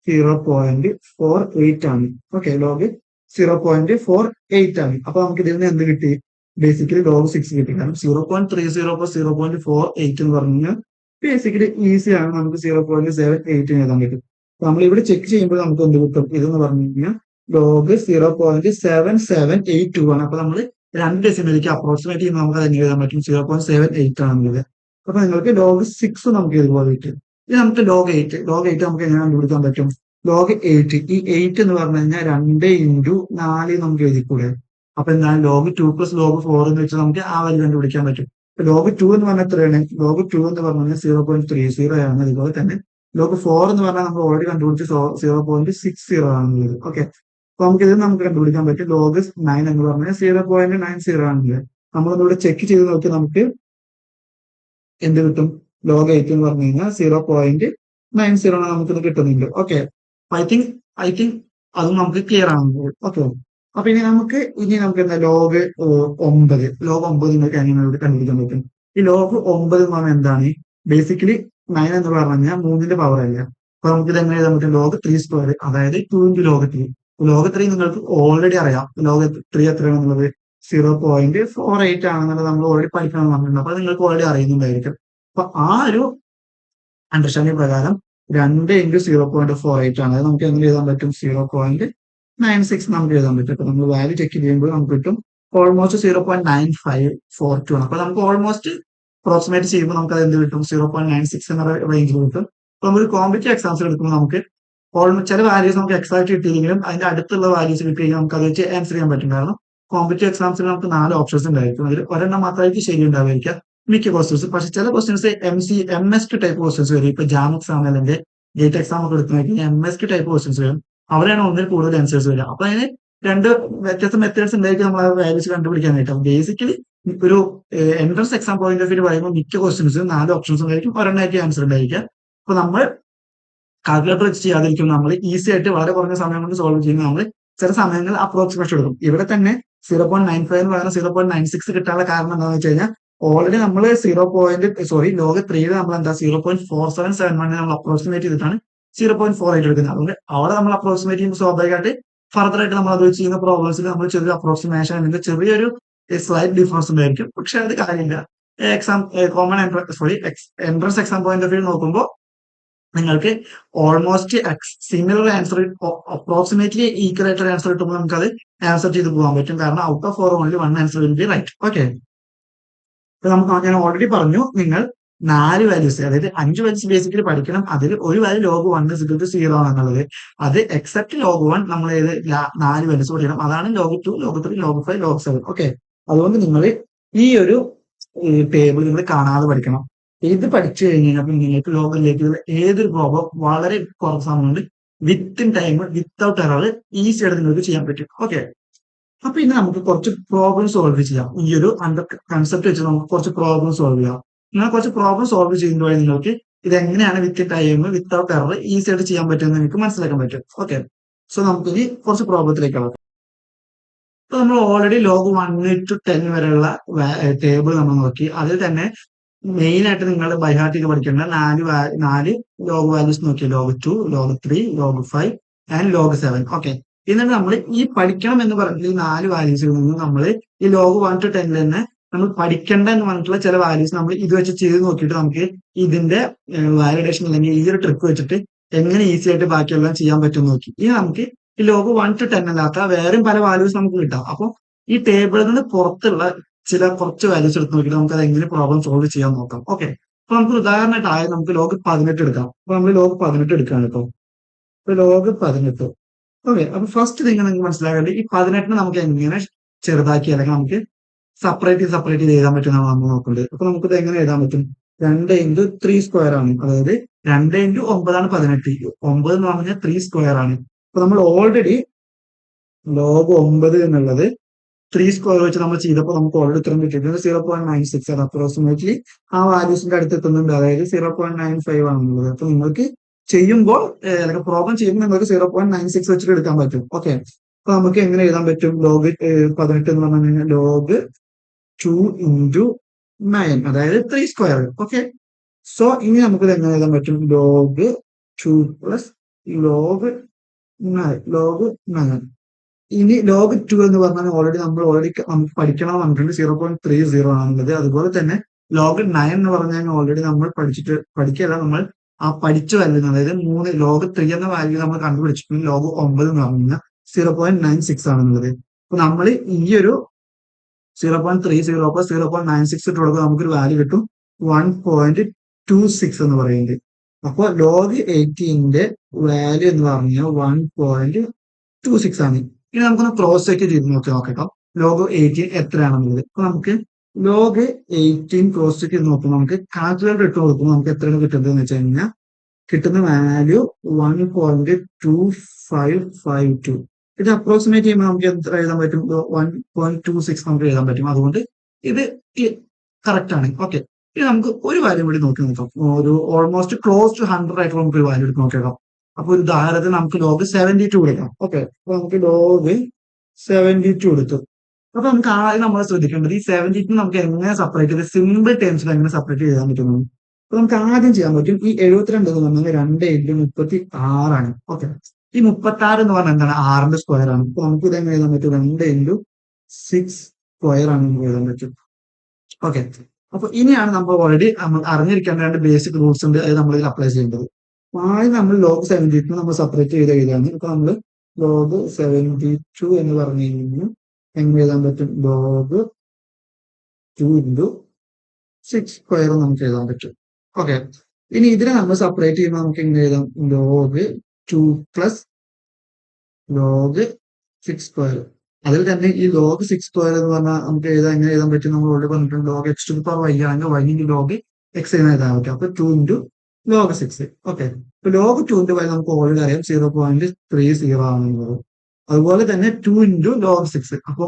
0.48 ആണ്. ഓക്കെ, ലോഗ് 0.48 ആണ്. അപ്പൊ നമുക്ക് ഇതിൽ നിന്ന് എന്ത് കിട്ടി? ബേസിക്കലി ലോഗ് 6 കിട്ടി. കാരണം 0.30 പ്ലസ് 0.48 എന്ന് പറഞ്ഞു കഴിഞ്ഞാൽ ബേസിക്കലി ഈസി ആണ്, നമുക്ക് 0.78 എഴുതാൻ പറ്റും. നമ്മൾ ഇവിടെ ചെക്ക് ചെയ്യുമ്പോൾ നമുക്ക് എന്ത് കിട്ടും? ഇതെന്ന് പറഞ്ഞു കഴിഞ്ഞാൽ ലോഗ് 0.7782 ആണ്. അപ്പൊ നമ്മൾ 2 ഡെസിമലിലേക്ക് അപ്രോക്സിമേറ്റ് ചെയ്യുമ്പോൾ നമുക്ക് അത് എങ്ങനെ എഴുതാൻ പറ്റും? 0.78 ആണെന്നുള്ളത്. അപ്പൊ നിങ്ങൾക്ക് ലോഗ് 6 നമുക്ക് ഇതുപോലെ കിട്ടും. ഇനി നമുക്ക് ലോഗ് 8 നമുക്ക് എങ്ങനെ കണ്ടുപിടിക്കാൻ പറ്റും? ലോഗ് 8, ഈ 8 എന്ന് പറഞ്ഞു കഴിഞ്ഞാൽ 2 ഇൻറ്റു 4 നമുക്ക് എഴുതിക്കൂടെ? അപ്പൊ എന്താണ്? ലോഗ് 2 പ്ലസ് ലോഗ് 4 എന്ന് വെച്ചാൽ നമുക്ക് ആ വാല്യൂ കണ്ടുപിടിക്കാൻ പറ്റും. ലോഗ് 2 എന്ന് പറഞ്ഞാൽ എത്രയാണ്? ലോഗ് 2 എന്ന് പറഞ്ഞു കഴിഞ്ഞാൽ 0.30 ആണ്. അതുപോലെ തന്നെ ലോഗ് 4 എന്ന് പറഞ്ഞാൽ നമ്മൾ ഓൾറെഡി കണ്ടുപിടിച്ച് 0.60 ആണെന്നുള്ളത്. ഓക്കെ, അപ്പൊ നമുക്ക് ഇത് നമുക്ക് കണ്ടുപിടിക്കാൻ പറ്റും. ലോഗ് 9 എന്ന് പറഞ്ഞാൽ 0.90 ആണെന്നുള്ളത്. നമ്മളൊന്നുകൂടെ ചെക്ക് ചെയ്ത് നോക്കി നമുക്ക് എന്ത് കിട്ടും? ലോഗ് 8 എന്ന് പറഞ്ഞു കഴിഞ്ഞാൽ 0.90 ആണ് നമുക്കിത് കിട്ടുന്നുണ്ട്. ഓക്കെ, ഐ തിങ്ക് അതും നമുക്ക് ക്ലിയർ ആണെന്നുള്ളത്. ഓക്കെ, അപ്പൊ ഇനി നമുക്ക് എന്താ ലോഗ് 9 നിങ്ങൾക്ക് എങ്ങനെ കണ്ടുപിടിക്കാൻ പറ്റും? ഈ ലോഗ് 9 എന്ന് പറഞ്ഞാൽ എന്താണ്? ബേസിക്കലി 9 എന്ന് പറഞ്ഞു കഴിഞ്ഞാൽ 3ന്റെ പവർ അല്ല. അപ്പൊ നമുക്ക് ഇത് എങ്ങനെ എഴുതാൻ പറ്റും? ലോഗ് 3 സ്ക്വയർ, അതായത് 2 ഇൻറ്റു ലോഗ് 3. ലോഗ് 3 നിങ്ങൾക്ക് ഓൾറെഡി അറിയാം. ലോഗ് 3 എത്രയാണെന്നുള്ളത് 0.48 ആണെന്നുള്ളത് നമ്മൾ ഓൾറെഡി പഠിക്കണം പറഞ്ഞിട്ടുണ്ട്. അപ്പൊ നിങ്ങൾക്ക് ഓൾറെഡി അറിയുന്നുണ്ടായിരിക്കും. അപ്പൊ ആ ഒരു അണ്ടർസ്റ്റാൻഡിംഗ് പ്രകാരം 2 ഇൻറ്റു 0.48 ആണ്. അത് നമുക്ക് എങ്ങനെ എഴുതാൻ പറ്റും? 0.96 നമുക്ക് എഴുതാൻ പറ്റും. അപ്പൊ നമ്മൾ വാല്യൂ ചെക്ക് ചെയ്യുമ്പോൾ നമുക്ക് കിട്ടും ഓൾമോസ്റ്റ് 0.9542 ആണ്. അപ്പൊ നമുക്ക് ഓൾമോസ്റ്റ് അപ്രോക്സിമേറ്റ് ചെയ്യുമ്പോൾ നമുക്ക് അത് എന്ത് കിട്ടും? 0.96 എന്ന റേഞ്ചിൽ കിട്ടും. അപ്പൊ നമ്മൾ കോമ്പറ്റീവ് എക്സാംസ് എടുക്കുമ്പോൾ നമുക്ക് ചില വാല്യൂസ് നമുക്ക് എക്സാക്ട് കിട്ടിയില്ലെങ്കിലും അതിന്റെ അടുത്തുള്ള വാല്യൂസ് കിട്ടിയെങ്കിൽ നമുക്ക് അത് വെച്ച് ആൻസർ ചെയ്യാൻ പറ്റും. കാരണം കോമ്പറ്റീവ് എക്സാംസിൽ നമുക്ക് 4 ഓപ്ഷൻസ് ഉണ്ടായിരിക്കും. അതിൽ ഒരെണ്ണം മാത്രമായിരിക്കും ശരി ഉണ്ടാവുമായിരിക്കാം മിക്ക ക്വസ്റ്റ്യൻസ്. പക്ഷെ ചില ക്വസ്റ്റ്യൻസ് MS ടൈപ്പ് ക്വസ്റ്റ്യൻസ് വരും. ഇപ്പൊ ജാം എക്സാം അല്ലെങ്കിൽ ഗേറ്റ് എക്സാം ഒക്കെ എടുത്തു കഴിഞ്ഞാൽ MS ടൈപ്പ് ക്വസ്റ്റ്യൻസ് വരും. അവിടെയാണ് ഒന്നിൽ കൂടുതൽ ആൻസേഴ്സ് വരിക. അപ്പൊ അതിന് 2 വ്യത്യസ്ത മെത്തേഡ്സ് ഉണ്ടായിരിക്കും നമ്മൾ ആ വാല്യൂസ് കണ്ടുപിടിക്കാനായിട്ട്. അപ്പൊ ബേസിക്കലി ഒരു entrance exam point of view പറയുമ്പോൾ മിക്ക ക്വസ്റ്റ്യൻസ് 4 ഓപ്ഷൻസ് ഉണ്ടായിരിക്കും, ഒരെണ്ണമായിരിക്കും ആൻസർ ഉണ്ടായിരിക്കുക. അപ്പൊ നമ്മൾ കാൽക്കുലേറ്റർ വെച്ച് ചെയ്യാതിരിക്കും നമ്മൾ ഈസി ആയിട്ട് വളരെ കുറഞ്ഞ സമയം കൊണ്ട് സോൾവ് ചെയ്യുന്ന നമ്മൾ ചില സമയങ്ങളിൽ അപ്രോക്സിമേഷൻ എടുക്കും. ഇവിടെ തന്നെ 0.95 പകരം 0.96 കിട്ടാനുള്ള കാരണം എന്താണെന്ന് വെച്ച് കഴിഞ്ഞാൽ ഓൾറെഡി നമ്മൾ ലോഗ് 3 നമ്മൾ എന്താ 0.4771 നമ്മൾ അപ്രോക്സിമേറ്റ് ചെയ്തിട്ടാണ് 0.48 എടുക്കുന്നത്. അതുകൊണ്ട് അവിടെ നമ്മൾ അപ്രോക്സിമേറ്റ് ചെയ്യുമ്പോൾ സ്വാഭാവികമായിട്ട് ഫർദർ ആയിട്ട് നമ്മൾ അത് ചെയ്യുന്ന പ്രോബ്ലംസിൽ നമ്മൾ ചെറിയൊരു അപ്രോക്സിമേഷൻ അല്ലെങ്കിൽ ചെറിയൊരു സ്ലൈറ്റ് ഡിഫറൻസ് ഉണ്ടായിരിക്കും. പക്ഷെ അത് കാര്യമില്ല. Entrance exam point of view നോക്കുമ്പോൾ നിങ്ങൾക്ക് almost similar answer, approximately equal ആയിട്ടുള്ള ആൻസർ കിട്ടുമ്പോൾ നമുക്ക് അത് ആൻസർ ചെയ്ത് പോകാൻ പറ്റും. കാരണം out of 4 only 1 answer will be right. Okay, ഞാൻ ഓൾറെഡി പറഞ്ഞു, നിങ്ങൾ 4 വാല്യൂസ്, അതായത് 5 വാല്യൂസ് ബേസിക്കലി പഠിക്കണം. അതിൽ ഒരു വാല്യൂ log 1 0 ആണെന്നുള്ളത്. അത് എക്സെപ്റ്റ് log 1 നമ്മൾ 4 വാല്യൂസ് പഠിക്കണം. അതാണ് log 2, log 3, log 5, log 7. Okay, അതുകൊണ്ട് നിങ്ങൾ ഈ ഒരു ടേബിൾ നിങ്ങൾ കാണാതെ പഠിക്കണം. ഇത് പഠിച്ചു കഴിഞ്ഞാൽ നിങ്ങൾക്ക് ലോഗിലേക്ക് ഏതൊരു പ്രോബ്ലം വളരെ കുറച്ച് സമയം കൊണ്ട് within time without error easy ആയിട്ട് നിങ്ങൾക്ക് ചെയ്യാൻ പറ്റും. ഓക്കെ, അപ്പൊ ഇനി നമുക്ക് കുറച്ച് പ്രോബ്ലം സോൾവ് ചെയ്യാം. ഈ ഒരു അണ്ടർ കൺസെപ്റ്റ് വെച്ച് നമുക്ക് കുറച്ച് പ്രോബ്ലം സോൾവ് ചെയ്യാം. നിങ്ങൾ കുറച്ച് പ്രോബ്ലം സോൾവ് ചെയ്യുമ്പോൾ നിങ്ങൾക്ക് ഇത് എങ്ങനെയാണ് within time without error easy ആയിട്ട് ചെയ്യാൻ പറ്റുമെന്ന് നിങ്ങൾക്ക് മനസ്സിലാക്കാൻ പറ്റും. ഓക്കെ, സോ നമുക്കിനി കുറച്ച് പ്രോബ്ലത്തിലേക്ക് കടക്കാം. ഇപ്പൊ നമ്മൾ ഓൾറെഡി log 1 to 10 വരെയുള്ള ടേബിൾ നമ്മൾ നോക്കി. അതിൽ തന്നെ മെയിൻ ആയിട്ട് നിങ്ങൾ ബൈഹാർട്ട് ചെയ്ത് പഠിക്കേണ്ട 4 log വാല്യൂസ് നോക്കി. log 2, log 3, log 5 and log 7. Okay, എന്നിട്ട് നമ്മൾ ഈ പഠിക്കണം എന്ന് പറഞ്ഞിട്ട് ഈ 4 വാല്യൂസിൽ നിന്ന് നമ്മൾ ഈ log 1 to 10 തന്നെ നമ്മൾ പഠിക്കേണ്ട എന്ന് പറഞ്ഞിട്ടുള്ള ചില വാല്യൂസ് നമ്മൾ ഇത് വെച്ച് ചെയ്ത് നോക്കിയിട്ട് നമുക്ക് ഇതിന്റെ വാലിഡേഷൻ അല്ലെങ്കിൽ ഈ ഒരു ട്രിക്ക് വെച്ചിട്ട് എങ്ങനെ ഈസി ആയിട്ട് ബാക്കിയെല്ലാം ചെയ്യാൻ പറ്റും നോക്കി. ഇനി നമുക്ക് ഈ log 1 to 10 അല്ലാത്ത വേറെയും പല വാല്യൂസ് നമുക്ക് കിട്ടാം. അപ്പോൾ ഈ ടേബിളിൽ നിന്ന് പുറത്തുള്ള കുറച്ച് വാല്യൂസ് എടുത്ത് നോക്കിയിട്ട് നമുക്ക് അത് എങ്ങനെ പ്രോബ്ലം സോൾവ് ചെയ്യാൻ നോക്കാം. ഓക്കെ, അപ്പൊ നമുക്ക് ഉദാഹരണമായിട്ട് നമുക്ക് log 18 എടുക്കാം. അപ്പൊ നമ്മൾ log 18 എടുക്കുകയാണ് കേട്ടോ. ഇപ്പൊ log 18. ഓക്കെ, അപ്പൊ ഫസ്റ്റ് നിങ്ങൾക്ക് മനസ്സിലാക്കേണ്ടത് ഈ 18 നമുക്ക് എങ്ങനെ ചെറുതാക്കി അല്ലെങ്കിൽ നമുക്ക് സെപ്പറേറ്റ് ചെയ്ത് എഴുതാൻ പറ്റുമെന്നാണ് നമ്മൾ നോക്കേണ്ടത്. അപ്പൊ നമുക്കിത് എങ്ങനെ എഴുതാൻ പറ്റും? 2 into 3 സ്ക്വയർ ആണ്. അതായത് 2 into 9 ആണ് 18. 9 എന്ന് പറഞ്ഞാൽ 3 സ്ക്വയർ ആണ്. അപ്പൊ നമ്മൾ ഓൾറെഡി log 9 എന്നുള്ളത് 3 സ്ക്വയർ വെച്ച് നമ്മൾ ചെയ്തപ്പോൾ നമുക്ക് ഓൾറെഡി ഇത്രയും കിട്ടിയിട്ടുണ്ട് 0.96 ആണ്. അപ്രോക്സിമേറ്റ്ലി ആ വാല്യൂസിന്റെ അടുത്ത് എത്തുന്നുണ്ട്. അതായത് 0.95 ആണെന്നുള്ളത്. അപ്പൊ നിങ്ങൾക്ക് ചെയ്യുമ്പോൾ പ്രോബ്ലം ചെയ്യുമ്പോൾ നിങ്ങൾക്ക് 0.96 വെച്ചിട്ട് എടുക്കാൻ പറ്റും. ഓക്കെ, അപ്പൊ നമുക്ക് എങ്ങനെ എഴുതാൻ പറ്റും? log 18 എന്ന് പറഞ്ഞു കഴിഞ്ഞാൽ log 2 into 9, അതായത് 3 സ്ക്വയർ. ഓക്കെ, സോ ഇനി നമുക്ക് എങ്ങനെ എഴുതാൻ പറ്റും? log 2 plus log 9. ഇനി log 2 എന്ന് പറഞ്ഞാൽ നമുക്ക് പഠിക്കണം പറഞ്ഞിട്ടുണ്ട് 0.30 ആണുള്ളത്. അതുപോലെ തന്നെ log 9 എന്ന് പറഞ്ഞാൽ ഓൾറെഡി നമ്മൾ പഠിക്കല്ല, നമ്മൾ ആ പഠിച്ച വാല്യൂ, അതായത് log 3 എന്ന വാല്യൂ നമ്മൾ കണ്ടുപിടിച്ചിട്ടുണ്ട്. log 9 എന്ന് പറഞ്ഞു കഴിഞ്ഞാൽ 0.96 ആണെന്നുള്ളത്. അപ്പൊ നമ്മൾ ഈ ഒരു 0.30 plus 0.96 ഇട്ട് കൊടുക്കുക, നമുക്കൊരു വാല്യൂ കിട്ടും 1.26 എന്ന് പറയുന്നത്. അപ്പോൾ log 18ന്റെ വാല്യൂ എന്ന് പറഞ്ഞാൽ 1.26 ആണ്. ഇനി നമുക്കൊന്ന് ക്രോസ് ചെക്ക് ചെയ്ത് നോക്കാം log 18 എത്രയാണെന്നുള്ളത്. അപ്പൊ നമുക്ക് log 18 ക്രോസ് ചെക്ക് ചെയ്ത് നോക്കുമ്പോൾ നമുക്ക് കാൽക്കുലേറ്റർ ഇട്ട് കൊടുക്കുമ്പോൾ നമുക്ക് എത്രയാണ് കിട്ടുന്നത് എന്ന് വെച്ച് കഴിഞ്ഞാൽ കിട്ടുന്ന വാല്യൂ 1.2552. ഇത് അപ്രോക്സിമേറ്റ് ചെയ്യുമ്പോൾ നമുക്ക് എത്ര എഴുതാൻ പറ്റും? 1.26 നമുക്ക് എഴുതാൻ പറ്റും. അതുകൊണ്ട് ഇത് കറക്റ്റ് ആണ്. ഓക്കെ, ഇനി നമുക്ക് ഒരു വാല്യൂ കൂടി നോക്കാം. ഒരു ഓൾമോസ്റ്റ് ക്ലോസ് ടു 100 ആയിട്ട് നമുക്ക് ഒരു വാല്യൂ എടുത്ത് നോക്കാം. അപ്പൊ ഒരു ഉദാഹരണത്തിന് നമുക്ക് log 72 എടുക്കാം. ഓക്കെ, അപ്പൊ നമുക്ക് log 72 എടുത്തു. അപ്പൊ നമുക്ക് ആദ്യം നമ്മൾ ശ്രദ്ധിക്കേണ്ടത് ഈ 72 നമുക്ക് എങ്ങനെ സെപ്പറേറ്റ് ചെയ്ത് സിമ്പിൾ ടേംസിൽ എങ്ങനെ സെപ്പറേറ്റ് ചെയ്യാൻ പറ്റുന്നു. അപ്പൊ നമുക്ക് ആദ്യം ചെയ്യാൻ പറ്റും, ഈ 72 എന്ന് പറഞ്ഞാൽ 2 into 36 ആണ്. ഓക്കെ, ഈ 36 എന്ന് പറഞ്ഞാൽ എന്താണ്? 6ന്റെ സ്ക്വയർ ആണ്. അപ്പൊ നമുക്ക് ഇത് എങ്ങനെ എഴുതാൻ പറ്റും? 2 into 6 സ്ക്വയർ ആണ് നമുക്ക് എഴുതാൻ പറ്റും. ഓക്കെ, അപ്പൊ ഇനിയാണ് നമ്മൾ ഓൾറെഡി നമ്മൾ അറിഞ്ഞിരിക്കേണ്ട 2 ബേസിക് റൂൾസ് ഉണ്ട്, അത് നമ്മൾ ഇതിൽ അപ്ലൈ ചെയ്യേണ്ടത്. ആദ്യം നമ്മൾ log 72 നമ്മൾ സെപ്പറേറ്റ് ചെയ്ത് എഴുതാണ്. ഇപ്പൊ നമ്മൾ log 72 എന്ന് പറഞ്ഞു കഴിഞ്ഞാൽ എങ്ങനെ എഴുതാൻ പറ്റും? log 2 into 6 സ്ക്വയർ നമുക്ക് എഴുതാൻ പറ്റും. ഓക്കെ, ഇനി ഇതിനെ നമ്മൾ സെപ്പറേറ്റ് ചെയ്യുമ്പോൾ നമുക്ക് എങ്ങനെ എഴുതാം? log 2 plus log 6 square. അതിൽ തന്നെ ഈ log 6 സ്ക്വയർ എന്ന് പറഞ്ഞാൽ നമുക്ക് എങ്ങനെ എഴുതാൻ പറ്റും? നമ്മൾ ഓൾറെഡി പറഞ്ഞിട്ടുണ്ട് log x to the power y ആണെങ്കിൽ y into log x എന്ന് എഴുതാൻ പറ്റും. അപ്പൊ 2 into log 6. ഓക്കെ, ഇപ്പൊ log 2ന്റെ വാല്യൂ നമുക്ക് ഓൾറെഡി അറിയാം 0.30 ആണെന്നുള്ളത്. അതുപോലെ തന്നെ 2 into log 6. അപ്പൊ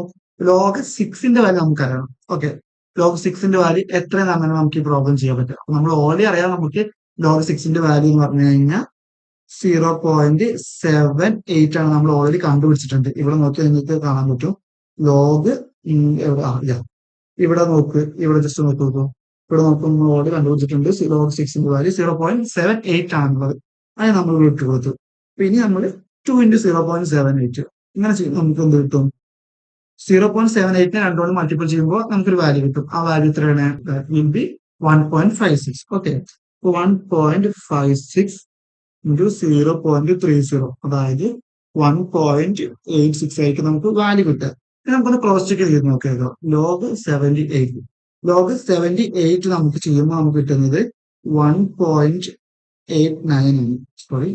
log 6ന്റെ വാല്യൂ നമുക്കറിയാം. ഓക്കെ, log 6ന്റെ വാല്യൂ എത്രയെന്ന് അങ്ങനെ നമുക്ക് ഈ പ്രോബ്ലം ചെയ്യാൻ പറ്റും. അപ്പൊ നമ്മൾ ഓൾറെഡി അറിയാം നമുക്ക് log 6ന്റെ വാല്യൂ എന്ന് പറഞ്ഞു കഴിഞ്ഞാൽ 0.78 ആണ് നമ്മൾ ഓൾറെഡി കണ്ടുപിടിച്ചിട്ടുണ്ട്. ഇവിടെ നോക്കി നിങ്ങൾക്ക് കാണാൻ പറ്റും. ലോഗ് എവിടെ ഇവിടെ നോക്ക്, ഇവിടെ ജസ്റ്റ് നോക്കൂ. ഇവിടെ നോക്കുമ്പോൾ ഓൾറെഡി കണ്ടുപിടിച്ചിട്ടുണ്ട്. ലോഗ് 6ന്റെ വാല്യൂ 0.78 ആണുള്ളത്. അത് നമ്മൾ ഇട്ട് കൊടുത്തു. അപ്പൊ ഇനി നമ്മൾ 2 × 0.78 ഇങ്ങനെ നമുക്ക് എന്ത് കിട്ടും? 0.78 രണ്ടോട് മൾട്ടിപ്പിൾ ചെയ്യുമ്പോൾ നമുക്കൊരു വാല്യൂ കിട്ടും. ആ വാല്യൂ എത്രയാണ്? Will be 1.56. ഓക്കെ, 1.56 × 0.30, അതായത് 1.86 ആയിരിക്കും നമുക്ക് വാല്യൂ കിട്ടുക. നമുക്കൊന്ന് ക്രോസ് ചെക്ക് ചെയ്ത് നോക്കിയാലോ. ലോഗ് 78 നമുക്ക് ചെയ്യുമ്പോൾ നമുക്ക് കിട്ടുന്നത് 1.89 ആണ്. സോറി,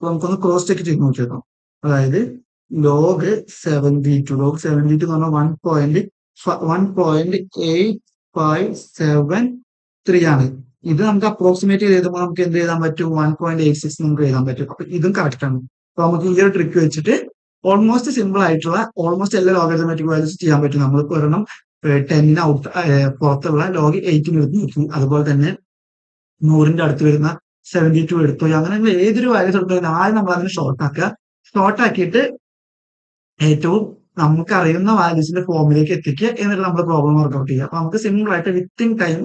നമുക്കൊന്ന് ക്രോസ് ചെക്ക് ചെയ്ത് നോക്കിയാലോ. അതായത് ലോഗ് 72 എന്ന് പറഞ്ഞാൽ 1.8573 ആണ്. ഇത് നമുക്ക് അപ്രോക്സിമേറ്റ് ചെയ്തുമ്പോൾ നമുക്ക് എന്ത് എഴുതാൻ പറ്റും? 1.86 നമുക്ക് എഴുതാൻ പറ്റും. അപ്പൊ ഇതും കറക്റ്റ് ആണ്. അപ്പൊ നമുക്ക് ഈ ഒരു ട്രിക്ക് വെച്ചിട്ട് ഓൾമോസ്റ്റ് സിമ്പിൾ ആയിട്ടുള്ള ഓൾമോസ്റ്റ് എല്ലാ ലോഗരിതമാറ്റിക് വാല്യൂസ് ചെയ്യാൻ പറ്റും. നമ്മൾ ഒരെണ്ണം 10 ഔട്ട് പുറത്തുള്ള ലോഗ് 8 എടുത്ത് നോക്കി, അതുപോലെ തന്നെ 100ന്റെ അടുത്ത് വരുന്ന 72 എടുത്തു. അങ്ങനെ ഏതൊരു വാല്യൂസ് എടുത്താലും ആദ്യം നമ്മൾ അതിനെ ഷോർട്ട് ആക്കിയിട്ട് ഏറ്റവും നമുക്ക് അറിയുന്ന വാല്യൂസിന്റെ ഫോമിലേക്ക് എത്തിക്കുക, എന്നിട്ട് നമ്മൾ പ്രോബ്ലം വർക്ക്ഔട്ട് ചെയ്യുക. അപ്പൊ നമുക്ക് സിമ്പിൾ ആയിട്ട് വിത്തിൻ ടൈം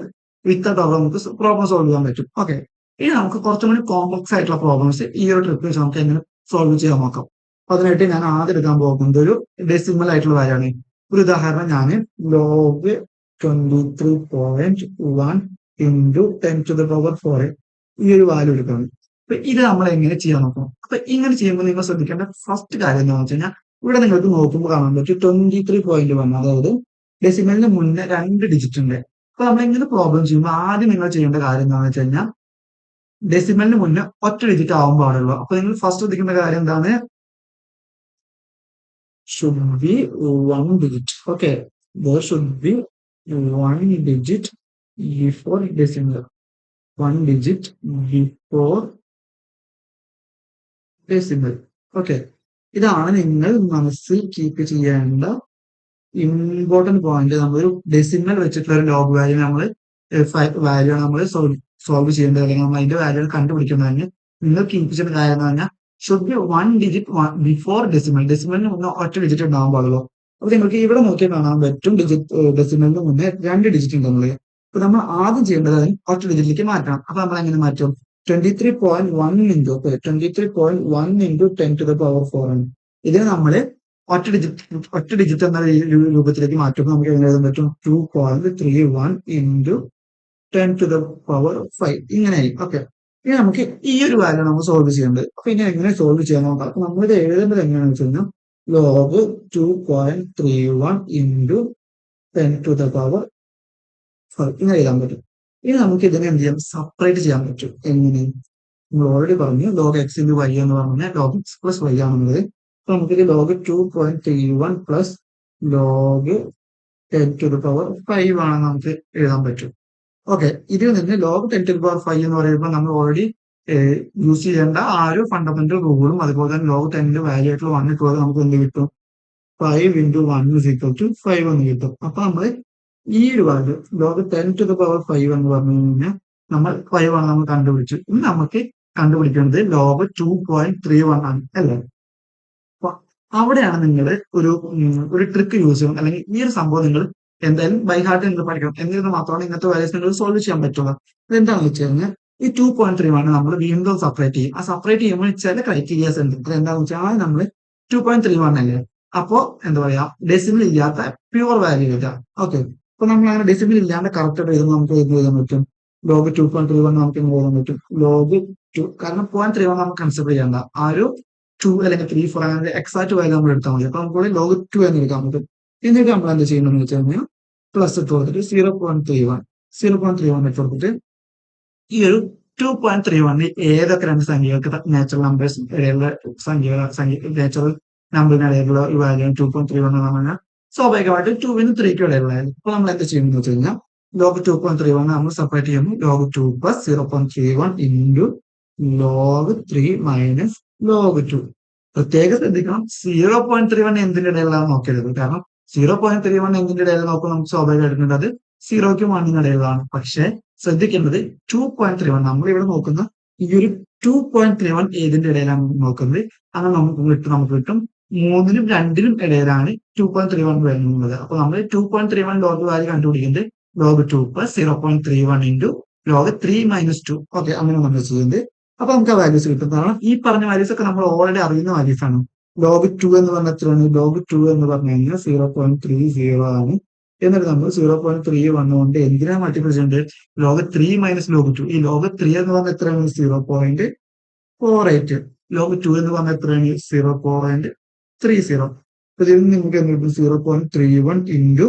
വിത്തൗട്ട് പ്രോബ്ലം നമുക്ക് പ്രോബ്ലം സോൾവ് ചെയ്യാൻ പറ്റും. ഓക്കെ, ഇനി നമുക്ക് കുറച്ചും കൂടി കോംപ്ലക്സ് ആയിട്ടുള്ള പ്രോബ്ലംസ് ഈ ഒരു ട്രിക്ക് വെച്ച് നമുക്ക് എങ്ങനെ സോൾവ് ചെയ്യാൻ നോക്കാം. അപ്പൊ അതിനായിട്ട് ഞാൻ ആദ്യം എടുക്കാൻ പോകുന്നത് ഒരു ഡെസിമൽ ആയിട്ടുള്ള വാല്യൂ ആണ്. ഒരു ഉദാഹരണം, ഞാൻ ലോഗ് 23.1 × 10⁴ ഈ ഒരു വാല്യൂ എടുക്കണം. അപ്പൊ ഇത് നമ്മൾ എങ്ങനെ ചെയ്യാൻ നോക്കാം. അപ്പൊ ഇങ്ങനെ ചെയ്യുമ്പോൾ നിങ്ങൾ ശ്രദ്ധിക്കേണ്ട ഫസ്റ്റ് കാര്യം എന്താണെന്ന് വെച്ച് കഴിഞ്ഞാൽ, ഇവിടെ നിങ്ങൾക്ക് നോക്കുമ്പോൾ കാണാൻ പറ്റും 23.1, അതായത് ഡെസിമലിന് മുന്നേ 2 ഡിജിറ്റ് ഉണ്ട്. അപ്പൊ നമ്മൾ ഇങ്ങനെ പ്രോബ്ലം ചെയ്യുമ്പോൾ ആദ്യം നിങ്ങൾ ചെയ്യേണ്ട കാര്യം എന്താണെന്ന് വെച്ച് കഴിഞ്ഞാൽ, ഡെസിമലിന് മുന്നേ ഒറ്റ ഡിജിറ്റ് ആവാൻ പാടുള്ളൂ. അപ്പൊ നിങ്ങൾ ഫസ്റ്റ് ശ്രദ്ധിക്കേണ്ട കാര്യം എന്താണ്? should be 1 digit. Okay, there should be 1 digit before decimal. 1 digit before decimal. Okay, ഇതാണ് നിങ്ങൾ മനസ്സിൽ കീപ്പ് ചെയ്യേണ്ട ഇമ്പോർട്ടന്റ് പോയിന്റ്. നമ്മളൊരു ഡെസിമൽ വെച്ചിട്ടുള്ള ഒരു ലോഗ് വാല്യൂ വാല്യൂ നമ്മൾ സോൾവ് ചെയ്യേണ്ടത്, അല്ലെങ്കിൽ നമ്മൾ അതിന്റെ വാല്യൂ കണ്ടുപിടിക്കേണ്ടത്. നിങ്ങൾ കീപ്പ് ചെയ്യേണ്ട കാര്യം എന്ന് പറഞ്ഞാൽ should be 1 digit before decimal. ഡെസിമലിന് മുന്നേ ഒറ്റ ഡിജിറ്റ് ഉണ്ടാവാൻ പാടുള്ളൂ. അപ്പൊ നിങ്ങൾക്ക് ഇവിടെ നോക്കിയാൽ കാണാൻ പറ്റും ഡെസിമലിന് മുന്നേ 2 ഡിജിറ്റ് ഉണ്ട് നമ്മള്. അപ്പൊ നമ്മൾ ആദ്യം ചെയ്യേണ്ടത് അതിന് ഒറ്റ ഡിജിറ്റിലേക്ക് മാറ്റണം. അപ്പൊ നമ്മൾ എങ്ങനെ മാറ്റും? 23.1 × 10⁴ ആണ്. ഇതിന് നമ്മള് ഒറ്റ ഡിജിറ്റ് എന്ന രൂപത്തിലേക്ക് മാറ്റുമ്പോൾ നമുക്ക് എങ്ങനെ എഴുതാൻ പറ്റും? 2.31 × 10⁵. ഇങ്ങനെ ആയിരിക്കും. ഓക്കെ, ഇനി നമുക്ക് ഈ ഒരു വാല്യൂ നമ്മൾ സോൾവ് ചെയ്യേണ്ടത്. അപ്പൊ ഇനി എങ്ങനെ സോൾവ് ചെയ്യാൻ നോക്കാം. അപ്പൊ നമ്മൾ ഇത് എഴുതേണ്ടത് എങ്ങനെയാണെന്ന് വെച്ച് കഴിഞ്ഞാൽ, ലോഗ് 2.31 × 10⁵ ഇങ്ങനെ എഴുതാൻ പറ്റും. ഇനി നമുക്ക് ഇതിനെ എന്ത് ചെയ്യാം? സെപ്പറേറ്റ് ചെയ്യാൻ പറ്റും. എങ്ങനെ? നമ്മൾ ഓൾറെഡി പറഞ്ഞു ലോഗ് x × y എന്ന് പറഞ്ഞാൽ ലോഗ് x + y ആണെന്നുള്ളത്. അപ്പൊ നമുക്കിത് ലോഗ് 2.31 പ്ലസ് ലോഗ് 10⁵ ആണെന്ന് നമുക്ക് എഴുതാൻ പറ്റും. ഓക്കെ, ഇതിൽ നിന്ന് ലോഗ് 10⁵ എന്ന് പറയുമ്പോൾ നമ്മൾ ഓൾറെഡി യൂസ് ചെയ്യേണ്ട ആ ഒരു ഫണ്ടമെന്റൽ റൂളും, അതുപോലെ തന്നെ ലോഗ് 10ന്റെ വാല്യൂ ആയിട്ടുള്ള 1 ഇട്ടുള്ളത് നമുക്ക് എന്ത് കിട്ടും? 5 × 1 = 5 എന്ന് കിട്ടും. അപ്പൊ നമ്മൾ ഈ ഒരു വാല്യൂ ലോഗ് 10⁵ എന്ന് പറഞ്ഞു കഴിഞ്ഞാൽ നമ്മൾ 5 ആണ് നമ്മൾ കണ്ടുപിടിച്ചു. ഇനി നമുക്ക് കണ്ടുപിടിക്കേണ്ടത് ലോഗ് 2.31 ആണ്, അല്ലേ? അപ്പൊ അവിടെയാണ് നിങ്ങൾ ഒരു ട്രിക്ക് യൂസ് ചെയ്യണം, അല്ലെങ്കിൽ ഈ ഒരു സംഭവം നിങ്ങൾ എന്തായാലും ബൈ ഹാർട്ട് നിങ്ങൾ പഠിക്കണം. എന്നിരുന്ന് മാത്രമാണ് ഇങ്ങനത്തെ വാല്യൂസ് നിങ്ങൾ സോൾവ് ചെയ്യാൻ പറ്റുള്ളൂ. അതെന്താണെന്ന് വെച്ച് കഴിഞ്ഞാൽ, ഈ 2.31 നമ്മൾ വീണ്ടും സെപ്പറേറ്റ് ചെയ്യും. ആ സെപ്പറേറ്റ് ചെയ്യുമ്പോൾ ചില ക്രൈറ്റീരിയാസ് ഉണ്ട്. എന്താണെന്ന് വെച്ചാൽ നമ്മൾ 2.31 അല്ലേ, അപ്പോ എന്താ പറയാ, ഡെസിമൽ ഇല്ലാത്ത പ്യൂർ വാല്യൂ കിട്ടാം. ഓക്കെ, അപ്പൊ നമ്മൾ അങ്ങനെ ഡെസിമൽ ഇല്ലാണ്ട് കറക്റ്റ് ആയിട്ട് എഴുതുമ്പോൾ നമുക്ക് എഴുതാൻ പറ്റും. ലോഗ് 2.31 നമുക്ക് എഴുതാൻ പറ്റും. ലോഗ് 2, കാരണം 0.31 നമുക്ക് കൺസിഡർ ചെയ്യേണ്ട. ആ ഒരു 2 അല്ലെങ്കിൽ 3, 4 അങ്ങനെ എക്സാക്ട് വാല്യൂ നമ്മൾ എടുത്താൽ മതി. അപ്പൊ നമുക്ക് ലോഗ് 2 എന്ന് എടുക്കാൻ പറ്റും. എന്നിട്ട് നമ്മൾ എന്താ ചെയ്യണമെന്ന് വെച്ച് കഴിഞ്ഞാൽ, പ്ലസ് ഇട്ട് കൊടുത്തിട്ട് 0.31 ഇട്ട് കൊടുത്തിട്ട് ഈ ഒരു 2.31 ഏതൊക്കെ 2 സംഖ്യകൾക്ക് നാച്ചുറൽ നമ്പേഴ്സ് ഇടയിലുള്ള നാച്ചുറൽ നമ്പറിനിടയിലുള്ള ഈ വാല്യൂ 2.31 എന്ന് പറഞ്ഞാൽ സ്വാഭാവികമായിട്ട് 2-നും 3-ക്കും ഇടയിലുള്ളത്. അപ്പൊ നമ്മൾ എന്താ ചെയ്യുന്നത് വെച്ച് കഴിഞ്ഞാൽ, ലോഗ് 2.31 നമ്മൾ സെപ്പറേറ്റ് ചെയ്യുമ്പോൾ ലോഗ് 2 + 0.31 × ലോഗ് 3 - ലോഗ് 2. പ്രത്യേകം ശ്രദ്ധിക്കണം, 0.31 എന്തിന്റെ ഇടയിലാണ് നോക്കരുത്. കാരണം 0.31 എന്തിന്റെ ഇടയിൽ നോക്കുമ്പോൾ നമുക്ക് സ്വാഭാവികമായിട്ട് അത് 0-ക്കും 1-നും ഇടയിലാണ്. പക്ഷെ ശ്രദ്ധിക്കേണ്ടത് 2.31 നമ്മൾ ഇവിടെ നോക്കുന്ന ഈ ഒരു 2.31 ഏതിന്റെ ഇടയിലാണ് നോക്കുന്നത്, അങ്ങനെ നമുക്ക് കിട്ടും 3നും 2നും ഇടയിലാണ് 2.31 വരുന്നത്. അപ്പൊ നമ്മൾ 2.31 ലോഗ് വാല്യൂ കണ്ടുപിടിക്കുന്നത് log 2 plus 0.31 into log 3 minus 2. Okay, അങ്ങനെ നമ്മൾ ചെയ്യുന്നത്. അപ്പൊ നമുക്ക് ആ വാല്യൂസ് കിട്ടും. കാരണം ഈ പറഞ്ഞ വാല്യൂസ് ഒക്കെ നമ്മൾ ഓൾറെഡി അറിയുന്ന വാല്യൂസ് ആണ്. log 2 എന്ന് പറഞ്ഞാൽ എത്രയാണ്? log 2 എന്ന് പറഞ്ഞു കഴിഞ്ഞാൽ 0.30 ആണ്. എന്നിട്ട് നമ്മൾ 0.31 കൊണ്ട് എന്തിനാ മൾട്ടിപ്പിൾ ചെയ്യേണ്ടത്? log 3 minus log 2. ഈ log 3 എന്ന് പറഞ്ഞാൽ എത്രയാണ്? 0.48. log 2 എന്ന് പറഞ്ഞാൽ എത്രയാണ്? 0.30. അപ്പൊ ഇതിൽ നിങ്ങൾക്ക് എന്ത് കിട്ടും? 0.31 ഇൻറ്റു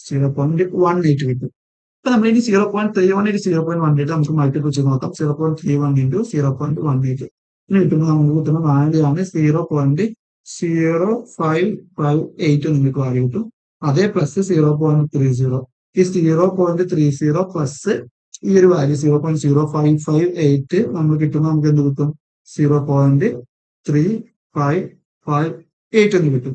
0.18 കിട്ടും. അപ്പൊ നമ്മൾ ഇനി 0.31 0.18 നമുക്ക് മൾട്ടിപ്പിൾ ചെയ്ത് നോക്കാം. 0.31 ഇൻറ്റു 0.18 ഇനി കിട്ടുമ്പോൾ നമുക്ക് കിട്ടുന്ന വാല്യൂ ആണ് 0.0558 നിങ്ങൾക്ക് വാല്യൂ കിട്ടും. അതേ പ്ലസ് 0.30. ഈ 0.30 പ്ലസ് ഈ ഒരു വാല്യൂ 0.0558 നമ്മൾ കിട്ടുമ്പോൾ നമുക്ക് എന്ത് കിട്ടും? 0.3558 എന്ന് കിട്ടും.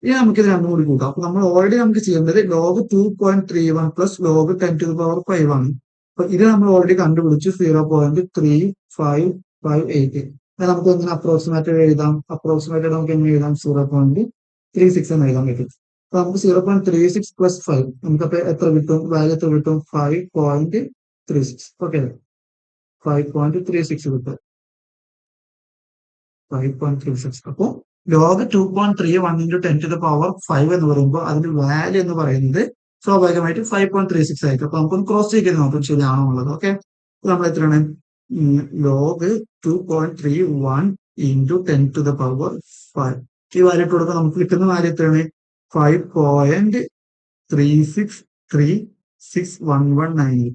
ഇനി നമുക്ക് ഇത് രണ്ടും കൂടി കൂട്ടാം. അപ്പൊ നമ്മൾ ഓൾറെഡി നമുക്ക് ചെയ്യേണ്ടത് log 2.31 plus log 10 to the power 5 ആണ്. അപ്പൊ ഇത് നമ്മൾ ഓൾറെഡി കണ്ടുപിടിച്ചു 0.3558. നമുക്ക് എങ്ങനെ അപ്രോക്സിമേറ്റ് എഴുതാം? അപ്രോക്സിമേറ്റ് നമുക്ക് എങ്ങനെ എഴുതാം? 0.36 എന്ന് എഴുതാൻ പറ്റും. അപ്പൊ നമുക്ക് 0.36 പ്ലസ് 5 നമുക്കപ്പോ എത്ര കിട്ടും? വാല്യൂ എത്ര കിട്ടും? 5.36. ഓക്കെ, 5.36 കിട്ടും. 5.36. അപ്പോ log 2.31 into 10 to the power 5 എന്ന് പറയുമ്പോൾ അതിന്റെ വാല്യൂ എന്ന് പറയുന്നത് സ്വാഭാവികമായിട്ട് 5.36 ആയിരിക്കും. അപ്പൊ നമുക്കൊന്ന് ക്രോസ് ചെയ്ത് നോക്കാം ശരിയാണോ എന്നുള്ളത്. ഓക്കെ, നമ്മൾ എത്രയാണ്? log 2.31 into 10 to the power 5. ഈ വാല്യൂ ഇട്ട് കൊടുക്കുക. നമുക്ക് കിട്ടുന്ന വാല്യൂ എത്രയാണ്? 5.36361198.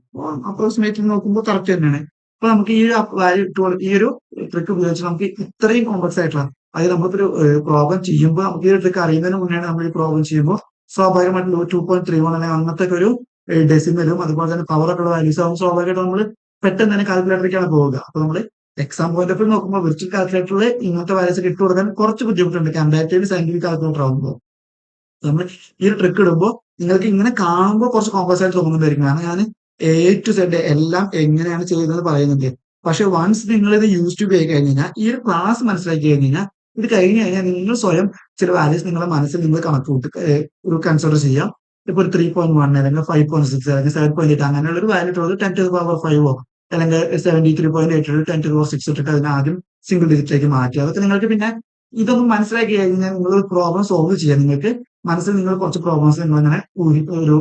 അപ്രോക്സിമേറ്റ്ലി നോക്കുമ്പോൾ കറക്റ്റ് തന്നെയാണ്. അപ്പൊ നമുക്ക് ഈ ഒരു വാല്യൂ ഈ ഒരു ട്രിക്ക് ഉപയോഗിച്ച് നമുക്ക് ഇത്രയും കോംപ്ലക്സ് ആയിട്ടുള്ള, അതായത് നമുക്കൊരു പ്രോബ്ലം ചെയ്യുമ്പോൾ നമുക്ക് ഈ ഒരു ട്രിക്ക് അറിയുന്നതിന് മുന്നെയാണ് നമ്മൾ ഈ പ്രോബ്ലം ചെയ്യുമ്പോൾ സ്വാഭാവികമായിട്ടും 2.31 അല്ലെങ്കിൽ അങ്ങനത്തെ ഒരു ഡെസിമലും അതുപോലെ തന്നെ പവർ ഒക്കെ ഉള്ള വാല്യൂസ് ആകുമ്പോൾ സ്വാഭാവികമായിട്ട് നമ്മൾ പെട്ടെന്ന് തന്നെ കാൽക്കുലേറ്ററിലേക്കാണ് പോവുക. അപ്പൊ നമ്മൾ എക്സാം പോയിന്റ് ഓഫ് വ്യൂ നോക്കുമ്പോൾ വിർച്വൽ കാൽക്കുലേറ്ററിൽ ഇങ്ങനത്തെ വാല്യൂസ് ഇട്ട് കൊടുക്കാൻ കുറച്ച് ബുദ്ധിമുട്ടുണ്ട് കമ്പാരിറ്റീവ്ലി സയന്റിഫിക് കാൽക്കുലേറ്റർ ആകുമ്പോൾ. നമ്മൾ ഈ ഒരു ട്രിക്ക് ഇടുമ്പോൾ നിങ്ങൾക്ക് ഇങ്ങനെ കാണുമ്പോൾ കുറച്ച് കോംപ്ലക്സ് ആയിട്ട് തോന്നുന്നതായിരിക്കും. കാരണം ഞാൻ A to Z എല്ലാം എങ്ങനെയാണ് ചെയ്യുന്നത് പറയുന്നത്. പക്ഷെ വൺസ് നിങ്ങൾ ഇത് യൂസ് ടു ആയി കഴിഞ്ഞ് കഴിഞ്ഞാൽ, ഈ ഒരു ക്ലാസ് മനസ്സിലാക്കി കഴിഞ്ഞ് കഴിഞ്ഞാൽ, ഇത് കഴിഞ്ഞ് കഴിഞ്ഞാൽ നിങ്ങൾ സ്വയം ചില വാല്യൂസ് നിങ്ങളുടെ മനസ്സിൽ നിങ്ങൾ കണക്ക് കൂട്ടി ഒരു കൺസിഡർ ചെയ്യാം. ഇപ്പൊ ഒരു 3.1 അല്ലെങ്കിൽ 5.6 അല്ലെങ്കിൽ 7.8 അങ്ങനെയുള്ള ഒരു വാല്യൂ ഇട്ടുള്ളത് 10 to the power 5 അല്ലെങ്കിൽ 73.8 10 to the power 6 ഇട്ടിട്ട് അതിനെ ആദ്യം സിംഗിൾ ഡിജിറ്റിലേക്ക് മാറ്റി. അതൊക്കെ നിങ്ങൾക്ക് പിന്നെ ഇതൊന്നും മനസ്സിലാക്കി കഴിഞ്ഞാൽ നിങ്ങൾ ഒരു പ്രോബ്ലം സോൾവ് ചെയ്യാം. നിങ്ങൾക്ക് മനസ്സിൽ നിങ്ങൾ കുറച്ച് പ്രോബ്ലംസ് നിങ്ങൾ അങ്ങനെ ഒരു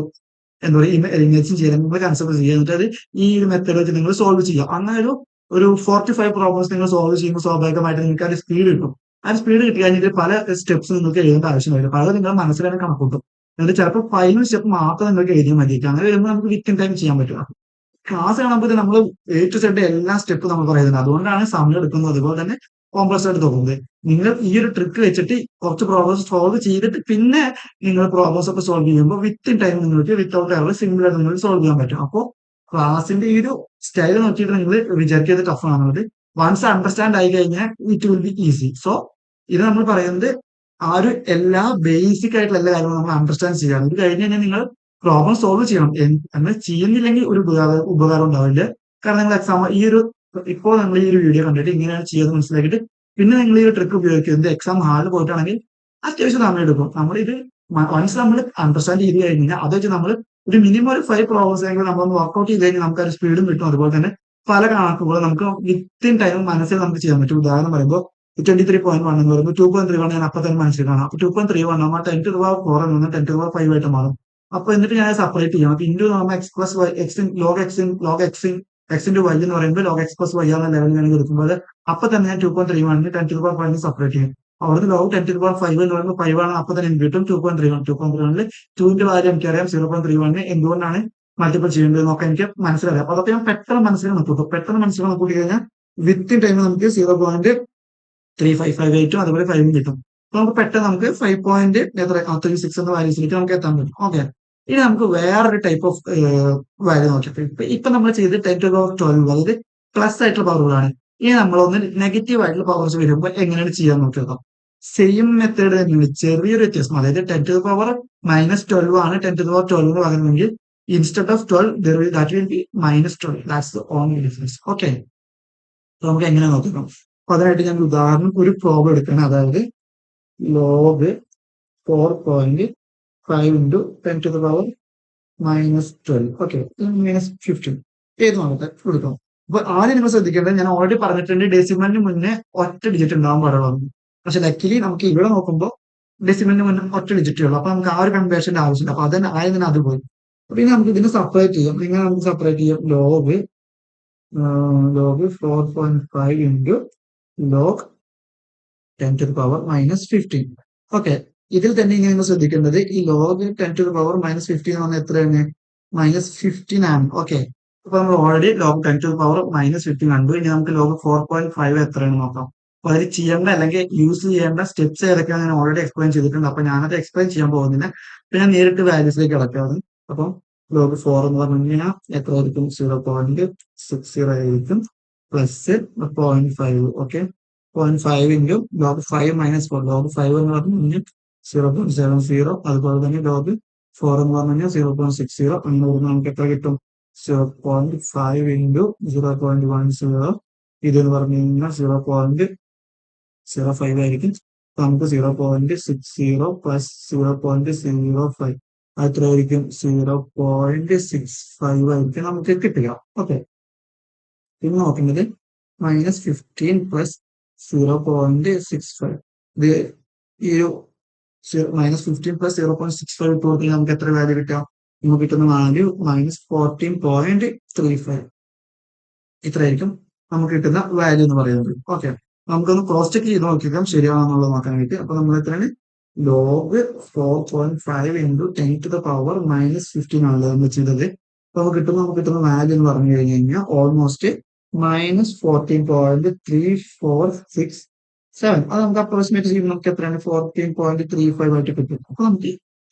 എന്താ പറയുക ഇമേജിൻ ചെയ്യാൻ നിങ്ങൾ കൺസിഡർ ചെയ്യുക. എന്നിട്ട് അത് ഈ ഒരു മെത്തേഡ് വെച്ച് നിങ്ങൾ സോൾവ് ചെയ്യാം. അങ്ങനെ ഒരു 45 പ്രോബ്ലംസ് നിങ്ങൾ സോൾവ് ചെയ്യുമ്പോൾ സ്വാഭാവികമായിട്ട് നിങ്ങൾക്ക് ആ ഒരു സ്പീഡ് കിട്ടും. ആ ഒരു സ്പീഡ് കിട്ടി കഴിഞ്ഞിട്ട് പല സ്റ്റെപ്സ് നിങ്ങൾക്ക് എഴുതേണ്ട ആവശ്യം വരും. പലത് നിങ്ങൾ മനസ്സിൽ തന്നെ കണക്കൂട്ടും. എന്നിട്ട് ചിലപ്പോൾ ഫൈനൽ സ്റ്റെപ്പ് മാത്രം നിങ്ങൾക്ക് എഴുതിയാൽ മതി. അങ്ങനെ വരുമ്പോൾ നമുക്ക് വിത്തിൻ ടൈം ചെയ്യാൻ പറ്റും. ക്ലാസ് കാണുമ്പോൾ നമ്മൾ A to Z എല്ലാ സ്റ്റെപ്പ് നമ്മൾ പറയുന്നത്. അതുകൊണ്ടാണ് സമയം എടുക്കുന്നത്. അതുപോലെ തന്നെ കോംപ്ലക്സ് ആയിട്ട് തോന്നുന്നത്. നിങ്ങൾ ഈ ഒരു ട്രിക്ക് വെച്ചിട്ട് കുറച്ച് പ്രോബ്ലംസ് സോൾവ് ചെയ്തിട്ട് പിന്നെ നിങ്ങൾ പ്രോബ്ലംസ് ഒക്കെ സോൾവ് ചെയ്യുമ്പോൾ വിത്തിൻ ടൈം നിങ്ങൾക്ക് വിത്തൗട്ട് എറർ സിമ്പിൾ ആയിട്ട് നിങ്ങൾക്ക് സോൾവ് ചെയ്യാൻ പറ്റും. അപ്പോൾ ക്ലാസിന്റെ ഈ ഒരു സ്റ്റൈൽ നോക്കിയിട്ട് നിങ്ങൾ വിചാരിക്കുന്നത് ടഫ് ആണെന്നുള്ളത് വൺസ് അണ്ടർസ്റ്റാൻഡ് ആയി കഴിഞ്ഞാൽ it will be easy. So ഇത് നമ്മൾ പറയുന്നത് ആ ഒരു എല്ലാ ബേസിക് ആയിട്ടുള്ള എല്ലാ കാര്യങ്ങളും നമ്മൾ അണ്ടർസ്റ്റാൻഡ് ചെയ്യണം. ഇത് കഴിഞ്ഞ് കഴിഞ്ഞാൽ നിങ്ങൾ പ്രോബ്ലം സോൾവ് ചെയ്യണം. എന്നാൽ ചെയ്യുന്നില്ലെങ്കിൽ ഒരു ഉപകാരം ഉണ്ടാവില്ല. കാരണം നിങ്ങൾ എക്സാം ഇപ്പോൾ നിങ്ങൾ ഈ ഒരു വീഡിയോ കണ്ടിട്ട് ഇങ്ങനെയാണ് ചെയ്യുന്നത് മനസ്സിലാക്കിയിട്ട് പിന്നെ നിങ്ങൾ ഈ ഒരു ട്രിക്ക് ഉപയോഗിക്കുന്നത് എക്സാം ഹാളിൽ പോയിട്ടാണെങ്കിൽ അത്യാവശ്യം സമയം എടുക്കും. നമ്മളിത് വൺസ് നമ്മൾ അണ്ടർസ്റ്റാൻഡ് ചെയ്ത് കഴിഞ്ഞാൽ അത് വെച്ച് നമ്മൾ ഒരു മിനിമം ഒരു 5 പ്രോബ്ലംസ് എങ്കിലും നമ്മളൊന്ന് വർക്ക്ഔട്ട് ചെയ്ത് കഴിഞ്ഞാൽ നമുക്ക് ഒരു സ്പീഡും കിട്ടും. അതുപോലെ തന്നെ പല കണക്കുകളും നമുക്ക് വിത്തിൻ ടൈം മനസ്സിൽ നമുക്ക് ചെയ്യാൻ പറ്റും. ഉദാഹരണം പറയുമ്പോൾ 23.1 എന്ന് പറയുമ്പോൾ 2.31 ഞാൻ അപ്പൊ തന്നെ മനസ്സിൽ കാണാം. അപ്പൊ 2.31 നമ്മൾ 10 to the power 4 നിന്ന് 10 to the power 5 ആയിട്ട് മാറും. അപ്പൊ എന്നിട്ട് ഞാൻ സെപ്പറേറ്റ് ചെയ്യണം. അപ്പൊ ഇൻറ്റു നമ്മൾ x plus y log x into y എന്ന് പറയുമ്പോൾ log x plus y എന്ന ലെവലിൽ ഞാൻ എടുക്കുമ്പോൾ അപ്പൊ തന്നെ ഞാൻ 2.31 10 to the power 5 സെപ്പറേറ്റ് ചെയ്യും. അവിടുന്ന് log 10 to the power 5 എന്ന് പറയുമ്പോൾ 5 ആണ്. അപ്പൊ തന്നെ എനിക്ക് കിട്ടും 2.31 2ന്റെ വാല്യൂ എനിക്കറിയാം 0.31 എന്തുകൊണ്ടാണ് മൾട്ടിപ്പിൾ ചെയ്യേണ്ടത് നോക്കാൻ എനിക്ക് മനസ്സിലാക്കാം. അപ്പൊ അതൊക്കെ ഞാൻ പെട്ടെന്ന് മനസ്സിലാക്കി കൂട്ടി കഴിഞ്ഞാൽ വിത്തിൻ ടൈം നമുക്ക് 0.3558 അതുപോലെ 5 കിട്ടും. അപ്പൊ നമുക്ക് പെട്ടെന്ന് നമുക്ക് 5.36 എന്ന വാല്യൂസിലേക്ക് നമുക്ക് എത്താൻ പറ്റും. ഓക്കെ, ഇനി നമുക്ക് വേറൊരു ടൈപ്പ് ഓഫ് വാല്യൂ നോക്കിയപ്പോൾ ഇപ്പൊ നമ്മൾ ചെയ്ത് 10 to the power 12 അതായത് പ്ലസ് ആയിട്ടുള്ള പവറുകളാണ്. ഇനി നമ്മളൊന്ന് നെഗറ്റീവ് ആയിട്ടുള്ള പവേഴ്സ് വരുമ്പോൾ എങ്ങനെയാണ് ചെയ്യാൻ നോക്കിയതോ സെയിം മെത്തേഡ് തന്നെയാണ്, ചെറിയൊരു വ്യത്യാസം. അതായത് 10 to the power -12 ആണ് 10 to the power 12 എന്ന് പറയുന്നെങ്കിൽ instead of 12 that will be -12. That's the only difference. Okay, അപ്പൊ നമുക്ക് എങ്ങനെ നോക്കാം? അപ്പൊ അതിനായിട്ട് ഞാൻ ഉദാഹരണം ഒരു പ്രോബ്ലം എടുക്കണം. അതായത് ലോഗ് 4.5 ഇൻറ്റു 10⁻⁻12 ഓക്കെ, -15 ഏത് നോക്കട്ടെ കൊടുക്കാം. അപ്പൊ ആദ്യം നിങ്ങൾ ശ്രദ്ധിക്കേണ്ടത്, ഞാൻ ഓൾറെഡി പറഞ്ഞിട്ടുണ്ട് ഡെസിമലിന് മുന്നേ ഒറ്റ ഡിജിറ്റ് ഉണ്ടാവാൻ പാടുള്ളൂ. പക്ഷെ ലക്കിലി നമുക്ക് ഇവിടെ നോക്കുമ്പോൾ ഡെസിമലിന് മുന്നേ ഒറ്റ ഡിജിറ്റേ ഉള്ളൂ. അപ്പൊ നമുക്ക് ആ ഒരു കൺവേർഷന്റെ ആവശ്യമില്ല. അപ്പൊ അതിന് ആയതിന് അത് പോയി. അപ്പൊ ഇനി നമുക്ക് ഇതിനെ സെപ്പറേറ്റ് ചെയ്യാം. ഇങ്ങനെ നമുക്ക് സെപ്പറേറ്റ് ചെയ്യാം. Log 4.5 into log 10⁻⁻15. ഓക്കെ, ഇതിൽ തന്നെ ഇങ്ങനെ നിങ്ങൾ ശ്രദ്ധിക്കേണ്ടത്, ഈ ലോഗ് 10⁻⁻15 എന്ന് പറഞ്ഞാൽ എത്രയാണ്? -15 ആണ്. ഓക്കെ, അപ്പൊ നമ്മൾ ഓൾറെഡി ലോഗ് 10⁻⁻15 കണ്ടു. ഇനി നമുക്ക് ലോഗ് 4.5 എത്രയാണ് നോക്കാം. അപ്പൊ അതിൽ ചെയ്യേണ്ട അല്ലെങ്കിൽ യൂസ് ചെയ്യേണ്ട സ്റ്റെപ്സ് ഏതൊക്കെയാണ് ഞാൻ ഓൾറെഡി എക്സ്പ്ലെയിൻ ചെയ്തിട്ടുണ്ട്. അപ്പൊ ഞാനത് എക്സ്പ്ലെയിൻ ചെയ്യാൻ പോകുന്നില്ല. അപ്പൊ ഞാൻ നേരിട്ട് വാല്യൂസിലേക്ക് കിടക്കാതെ, അപ്പം ലോഗ് 4 എന്ന് പറഞ്ഞു കഴിഞ്ഞാൽ എത്ര ആയിരിക്കും? 0.60 ആയിരിക്കും, plus 0.5. Okay, 0.5 into log 5 minus 4. Log 5 എന്ന് പറഞ്ഞു കഴിഞ്ഞാൽ 0.70. അതുപോലെ തന്നെ ലോഗ് 4 എന്ന് പറഞ്ഞു കഴിഞ്ഞാൽ 0.60. അങ്ങനെ വരുമ്പോൾ നമുക്ക് എത്ര കിട്ടും? 0.5 ഇൻറ്റു 0.10. ഇതെന്ന് പറഞ്ഞു കഴിഞ്ഞാൽ 0.05 ആയിരിക്കും. നമുക്ക് 0.60 പ്ലസ് 0.05 എത്രയായിരിക്കും? 0.65 ആയിരിക്കും നമുക്ക് കിട്ടുക. ഓക്കെ, പിന്നെ നോക്കുന്നത് -15 പ്ലസ് 0.65. ഇത് ഈ ഒരു -15 പ്ലസ് 0.65 ഇട്ട് കൊടുത്താൽ നമുക്ക് എത്ര വാല്യൂ കിട്ടാം? നമുക്ക് കിട്ടുന്ന വാല്യൂ -14.35. ഇത്രയായിരിക്കും നമുക്ക് കിട്ടുന്ന വാല്യൂ എന്ന് പറയുന്നത്. ഓക്കെ, നമുക്കൊന്ന് ക്രോസ് ചെക്ക് ചെയ്ത് നോക്കിക്കാം ശരിയാണെന്നുള്ളത് നോക്കാൻ വേണ്ടി. അപ്പൊ നമ്മൾ എത്രയാണ്? ലോഗ് 4.5 ഇൻറ്റു 10⁻⁻15 ആണല്ലോ നമ്മൾ ചെയ്തത്. അപ്പൊ നമുക്ക് കിട്ടുന്ന വാല്യൂ എന്ന് പറഞ്ഞു കഴിഞ്ഞാൽ ഓൾമോസ്റ്റ് -14.3467. അത് നമുക്ക് അപ്രോക്സിമേറ്റ് ചെയ്യുമ്പോൾ നമുക്ക് എത്രയാണ്? 14.35 ആയിട്ട് കിട്ടും. അപ്പൊ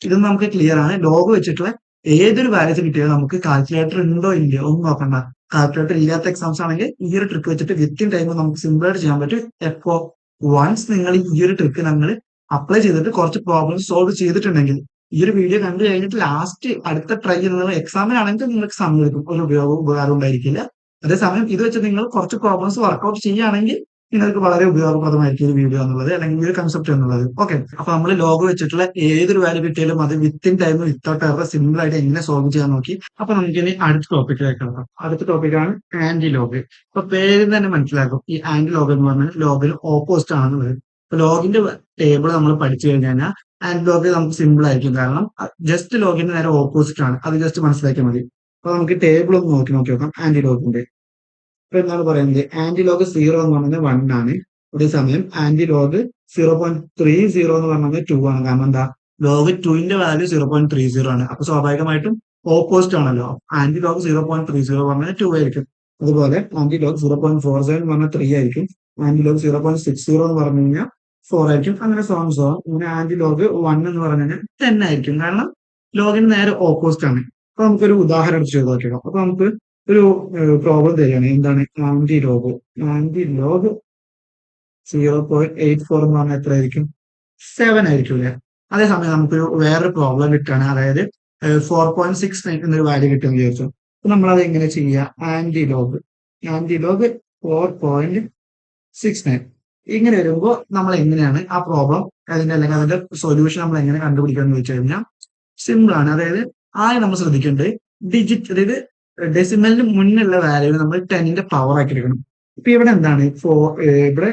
ഇത് നമുക്ക് ക്ലിയർ ആണ്. ലോഗ് വെച്ചിട്ടുള്ള ഏതൊരു വാല്യൂസ് കിട്ടിയാലും നമുക്ക് കാൽക്കുലേറ്റർ ഉണ്ടോ ഇല്ലയോ ഒന്നും നോക്കണ്ട. കാൽക്കുലേറ്റർ ഇല്ലാത്ത എക്സാംസ് ആണെങ്കിൽ ഈ ഒരു ട്രിക്ക് വെച്ചിട്ട് വിത്തിൻ ടൈം നമുക്ക് സിമ്പിൾ ആയിട്ട് ചെയ്യാൻ പറ്റും. എപ്പോ വൺസ് നിങ്ങൾ ഈ ഒരു ട്രിക്ക് നിങ്ങൾ അപ്ലൈ ചെയ്തിട്ട് കുറച്ച് പ്രോബ്ലംസ് സോൾവ് ചെയ്തിട്ടുണ്ടെങ്കിൽ, ഈ ഒരു വീഡിയോ കണ്ടു കഴിഞ്ഞിട്ട് ലാസ്റ്റ് അടുത്ത ട്രൈ ചെയ്യുന്നത് എക്സാമിനാണെങ്കിൽ നിങ്ങൾക്ക് സമയം എടുക്കും, ഒരു ഉപകാരം ഉണ്ടായിരിക്കില്ല. അതേസമയം ഇത് വെച്ച് നിങ്ങൾ കുറച്ച് പ്രോബ്ലംസ് വർക്ക്ഔട്ട് ചെയ്യുകയാണെങ്കിൽ നിങ്ങൾക്ക് വളരെ ഉപയോഗപ്രദമായിരിക്കും ഈ വീഡിയോ എന്നുള്ളത്, അല്ലെങ്കിൽ ഈ ഒരു കൺസെപ്റ്റ് എന്നുള്ളത്. ഓക്കെ, അപ്പൊ നമ്മൾ ലോഗ് വെച്ചിട്ടുള്ള ഏതൊരു വാല്യൂ കിട്ടിയാലും അത് within time without error simple ആയിട്ട് എങ്ങനെ സോൾവ് ചെയ്യാൻ നോക്കി. അപ്പൊ നമുക്ക് ഇനി അടുത്ത ടോപ്പിക്കിലേക്ക് കിടക്കാം. അടുത്ത ടോപ്പിക്കാണ് ആന്റി ലോഗ്. അപ്പൊ പേര് തന്നെ മനസ്സിലാക്കും, ഈ ആന്റി ലോഗ് എന്ന് പറഞ്ഞാൽ ലോഗിന് ഓപ്പോസിറ്റ് ആണെന്നുള്ളത്. ഇപ്പൊ ലോഗിന്റെ ടേബിൾ നമ്മൾ പഠിച്ചു കഴിഞ്ഞാൽ ആന്റി ലോഗ് നമുക്ക് സിമ്പിൾ ആയിരിക്കും, കാരണം ജസ്റ്റ് ലോഗിന്റെ നേരെ ഓപ്പോസിറ്റ് ആണ്. അത് ജസ്റ്റ് മനസ്സിലാക്കിയാൽ മതി. അപ്പൊ നമുക്ക് ടേബിൾ ഒന്ന് നോക്കി നോക്കാം ആന്റി ലോഗിന്റെ. ഇപ്പൊ എന്താണ് പറയുന്നത്? ആന്റി ലോഗ് 0 എന്ന് പറയുന്നത് 1 ആണ്. അതേസമയം ആന്റി ലോഗ് 0.30 എന്ന് പറയുന്നത് 2 ആണ്. കാരണം എന്താ? ലോഗ് 2ന്റെ വാല്യൂ 0.30 ആണ്. അപ്പൊ സ്വാഭാവികമായിട്ടും ഓപ്പോസിറ്റ് ആണല്ലോ. ആന്റി ലോഗ് 0.30 പറഞ്ഞാൽ 2 ആയിരിക്കും. അതുപോലെ ആന്റി ലോഗ് 0.47 എന്ന് പറഞ്ഞാൽ 3 ആയിരിക്കും. ആന്റി ലോഗ് 0.60 എന്ന് പറഞ്ഞു കഴിഞ്ഞാൽ 4 ആയിരിക്കും. അങ്ങനെ സോ ഇങ്ങനെ ആന്റി ലോഗ് 1 എന്ന് പറഞ്ഞു കഴിഞ്ഞാൽ 10 ആയിരിക്കും. കാരണം ലോഗിന് നേരെ ഓപ്പോസിറ്റ് ആണ്. അപ്പൊ നമുക്കൊരു ഉദാഹരണം ചെയ്ത് നോക്കിയാൽ, അപ്പൊ നമുക്ക് ഒരു പ്രോബ്ലം തരികയാണ്. എന്താണ്? ആന്റി ലോഗ് 0.84 എന്ന് പറഞ്ഞാൽ എത്ര ആയിരിക്കും? 7 ആയിരിക്കും അല്ലേ? അതേസമയം നമുക്കൊരു വേറൊരു പ്രോബ്ലം കിട്ടുകയാണ്. അതായത് 4.69 എന്നൊരു വാല്യൂ കിട്ടുമെന്ന് വിചാരിച്ചു. അപ്പൊ നമ്മളത് എങ്ങനെ ചെയ്യുക? ആന്റി ലോഗ് 4.69 ഇങ്ങനെ വരുമ്പോൾ നമ്മൾ എങ്ങനെയാണ് ആ പ്രോബ്ലം അല്ലെങ്കിൽ അതിന്റെ സൊല്യൂഷൻ നമ്മൾ എങ്ങനെ കണ്ടുപിടിക്കുക എന്ന് വെച്ച് കഴിഞ്ഞാൽ സിമ്പിൾ ആണ്. അതായത് ആദ്യം നമ്മൾ ശ്രദ്ധിക്കേണ്ടത് ഡിജിറ്റ്, അതായത് ഡെസിമലിന് മുന്നുള്ള വാല്യൂ നമ്മൾ 10ന്റെ പവർ ആക്കി എടുക്കണം. ഇപ്പൊ ഇവിടെ എന്താണ്? ഇവിടെ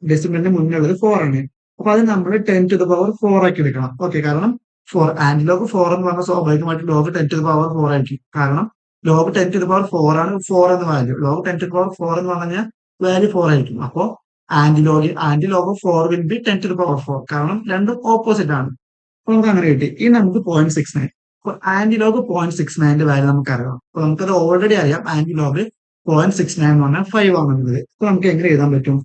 ഡെസിമലിന് മുന്നുള്ളത് 4 ആണ്. അപ്പൊ അത് നമ്മൾ 10⁻4 ആക്കി എടുക്കണം. ഓക്കെ, കാരണം ആന്റി ലോഗ് 4 എന്ന് പറഞ്ഞാൽ സ്വാഭാവികമായിട്ട് ലോഗ് 10⁻4 ആയിരിക്കും. കാരണം ലോഗ് 10⁻4 ആണ് 4 എന്ന വാല്യൂ. ലോഗ് 10⁻4 എന്ന് പറഞ്ഞാൽ വാല്യൂ 4 ആയിരിക്കും. അപ്പോ ആന്റി ലോഗ് 4 വിൽ ബി 10⁻4, കാരണം രണ്ടും ഓപ്പോസിറ്റ് ആണ്. അപ്പൊ നമുക്ക് അങ്ങനെ കിട്ടി. ഇനി നമുക്ക് 0.69. അപ്പൊ ആന്റി ലോഗ് 0.69ന്റെ വാല്യൂ നമുക്കറിയാം. അപ്പൊ നമുക്കത് ഓൾറെഡി അറിയാം. ആന്റി ലോഗ് 0.69 എന്ന് പറഞ്ഞാൽ 5 ആണെന്നുള്ളത്. അപ്പൊ നമുക്ക് എങ്ങനെ എഴുതാൻ പറ്റും?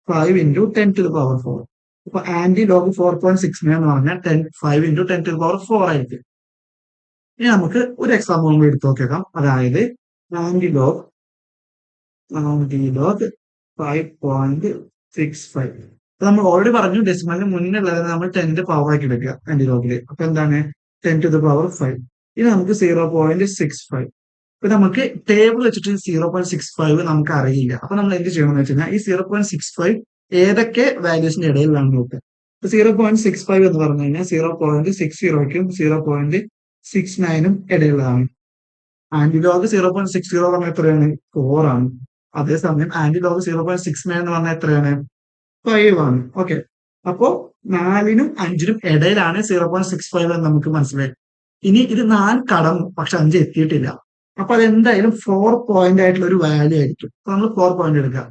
5 ഇൻറ്റു 10⁻4. അപ്പൊ ആന്റി ലോഗ് 4.69 എന്ന് പറഞ്ഞാൽ 5 ഇൻറ്റു 10⁻4 ആയിരിക്കും. ഇനി നമുക്ക് ഒരു എക്സാമ്പിൾ നമ്മൾ എടുത്തു നോക്കിയേക്കാം. അതായത് ആന്റി ലോഗ് 5.65. നമ്മൾ ഓൾറെഡി പറഞ്ഞു ഡെസിമലിന് മുന്നുള്ളത് നമ്മൾ 10ന്റെ പവർ ആക്കി എടുക്കുക ആന്റി ലോഗില്. അപ്പൊ എന്താണ്? 10⁻5. ഇനി നമുക്ക് 0.65. ഇപ്പൊ നമുക്ക് ടേബിൾ വെച്ചിട്ട് 0.65 നമുക്ക് അറിയില്ല. അപ്പൊ നമ്മൾ എന്ത് ചെയ്യണമെന്ന് വെച്ച് കഴിഞ്ഞാൽ ഈ 0.65 ഏതൊക്കെ വാല്യൂസിന്റെ ഇടയിലാണ് നോക്കുക. 0.65 എന്ന് പറഞ്ഞു കഴിഞ്ഞാൽ 0.60ക്കും 0.69നും ഇടയിലുള്ളതാണ്. ആന്റിലോഗ് 0.60 പറഞ്ഞാൽ എത്രയാണ്? 4 ആണ്. അതേസമയം ആന്റിലോഗ് 0.69 എന്ന് പറഞ്ഞാൽ എത്രയാണ്? 5 ആണ്. ഓക്കെ. അപ്പോ 4നും 5നും ഇടയിലാണ് 0.65 എന്ന് നമുക്ക് മനസ്സിലായി. ഇനി ഇത് 4 കടന്നു, പക്ഷെ 5 എത്തിയിട്ടില്ല. അപ്പൊ അതെന്തായാലും 4 പോയിന്റ് ആയിട്ടുള്ള ഒരു വാല്യൂ ആയിരിക്കും. അപ്പൊ നമ്മൾ 4 പോയിന്റ് എടുക്കാം.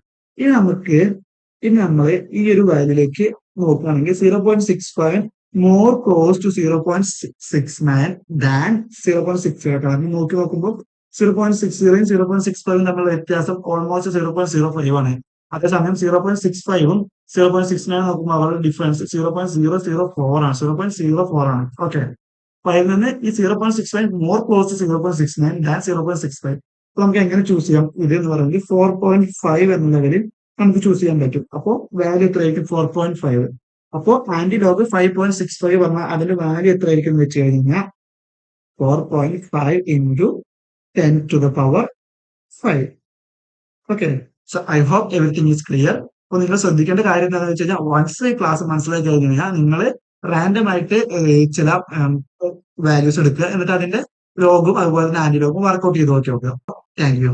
ഇനി നമ്മൾ ഈ ഒരു വാല്യൂലേക്ക് നോക്കുകയാണെങ്കിൽ 0.65 മോർ ക്ലോസ് ടു 0.69 ദാൻ 0.60. കാരണം നോക്കുമ്പോൾ 0.60യും 0.65 തമ്മിലുള്ള വ്യത്യാസം ഓൾമോസ്റ്റ് 0.05 ആണ്. അതേസമയം 0.65ഉം 0.69 നോക്കുമ്പോൾ അവരുടെ ഡിഫറൻസ് 0.004 ആണ്. 0.04 ആണ്. ഓക്കെ. അപ്പൊ അതിൽ നിന്ന് ഈ 0.65 മോർ ക്ലോസ് ടു 0.69 ദാൻ 0.65. അപ്പൊ നമുക്ക് എങ്ങനെ ചൂസ് ചെയ്യാം? ഇത് എന്ന് പറയുന്നത് 4.5 എന്ന ലെവലിൽ നമുക്ക് ചൂസ് ചെയ്യാൻ പറ്റും. അപ്പോ വാല്യൂ എത്രയായിരിക്കും? 4.5. അപ്പോ ആന്റിലോഗ് 5.65 പറഞ്ഞാൽ അതിന്റെ വാല്യൂ എത്രയായിരിക്കും എന്ന് വെച്ച് കഴിഞ്ഞാൽ 4.5 into 10 to the power 5. Okay. So I hope everything is clear. അപ്പൊ നിങ്ങൾ ശ്രദ്ധിക്കേണ്ട കാര്യം എന്താണെന്ന് വെച്ച് കഴിഞ്ഞാൽ വൺസ് ഈ ക്ലാസ് മനസ്സിലാക്കി കഴിഞ്ഞ് കഴിഞ്ഞാൽ നിങ്ങൾ റാൻഡം ആയിട്ട് ചില വാല്യൂസ് എടുക്കുക, എന്നിട്ട് അതിന്റെ ലോഗും അതുപോലെ തന്നെ ആന്റിലോഗും വർക്ക്ഔട്ട് ചെയ്ത് നോക്കി നോക്കുക. Thank you.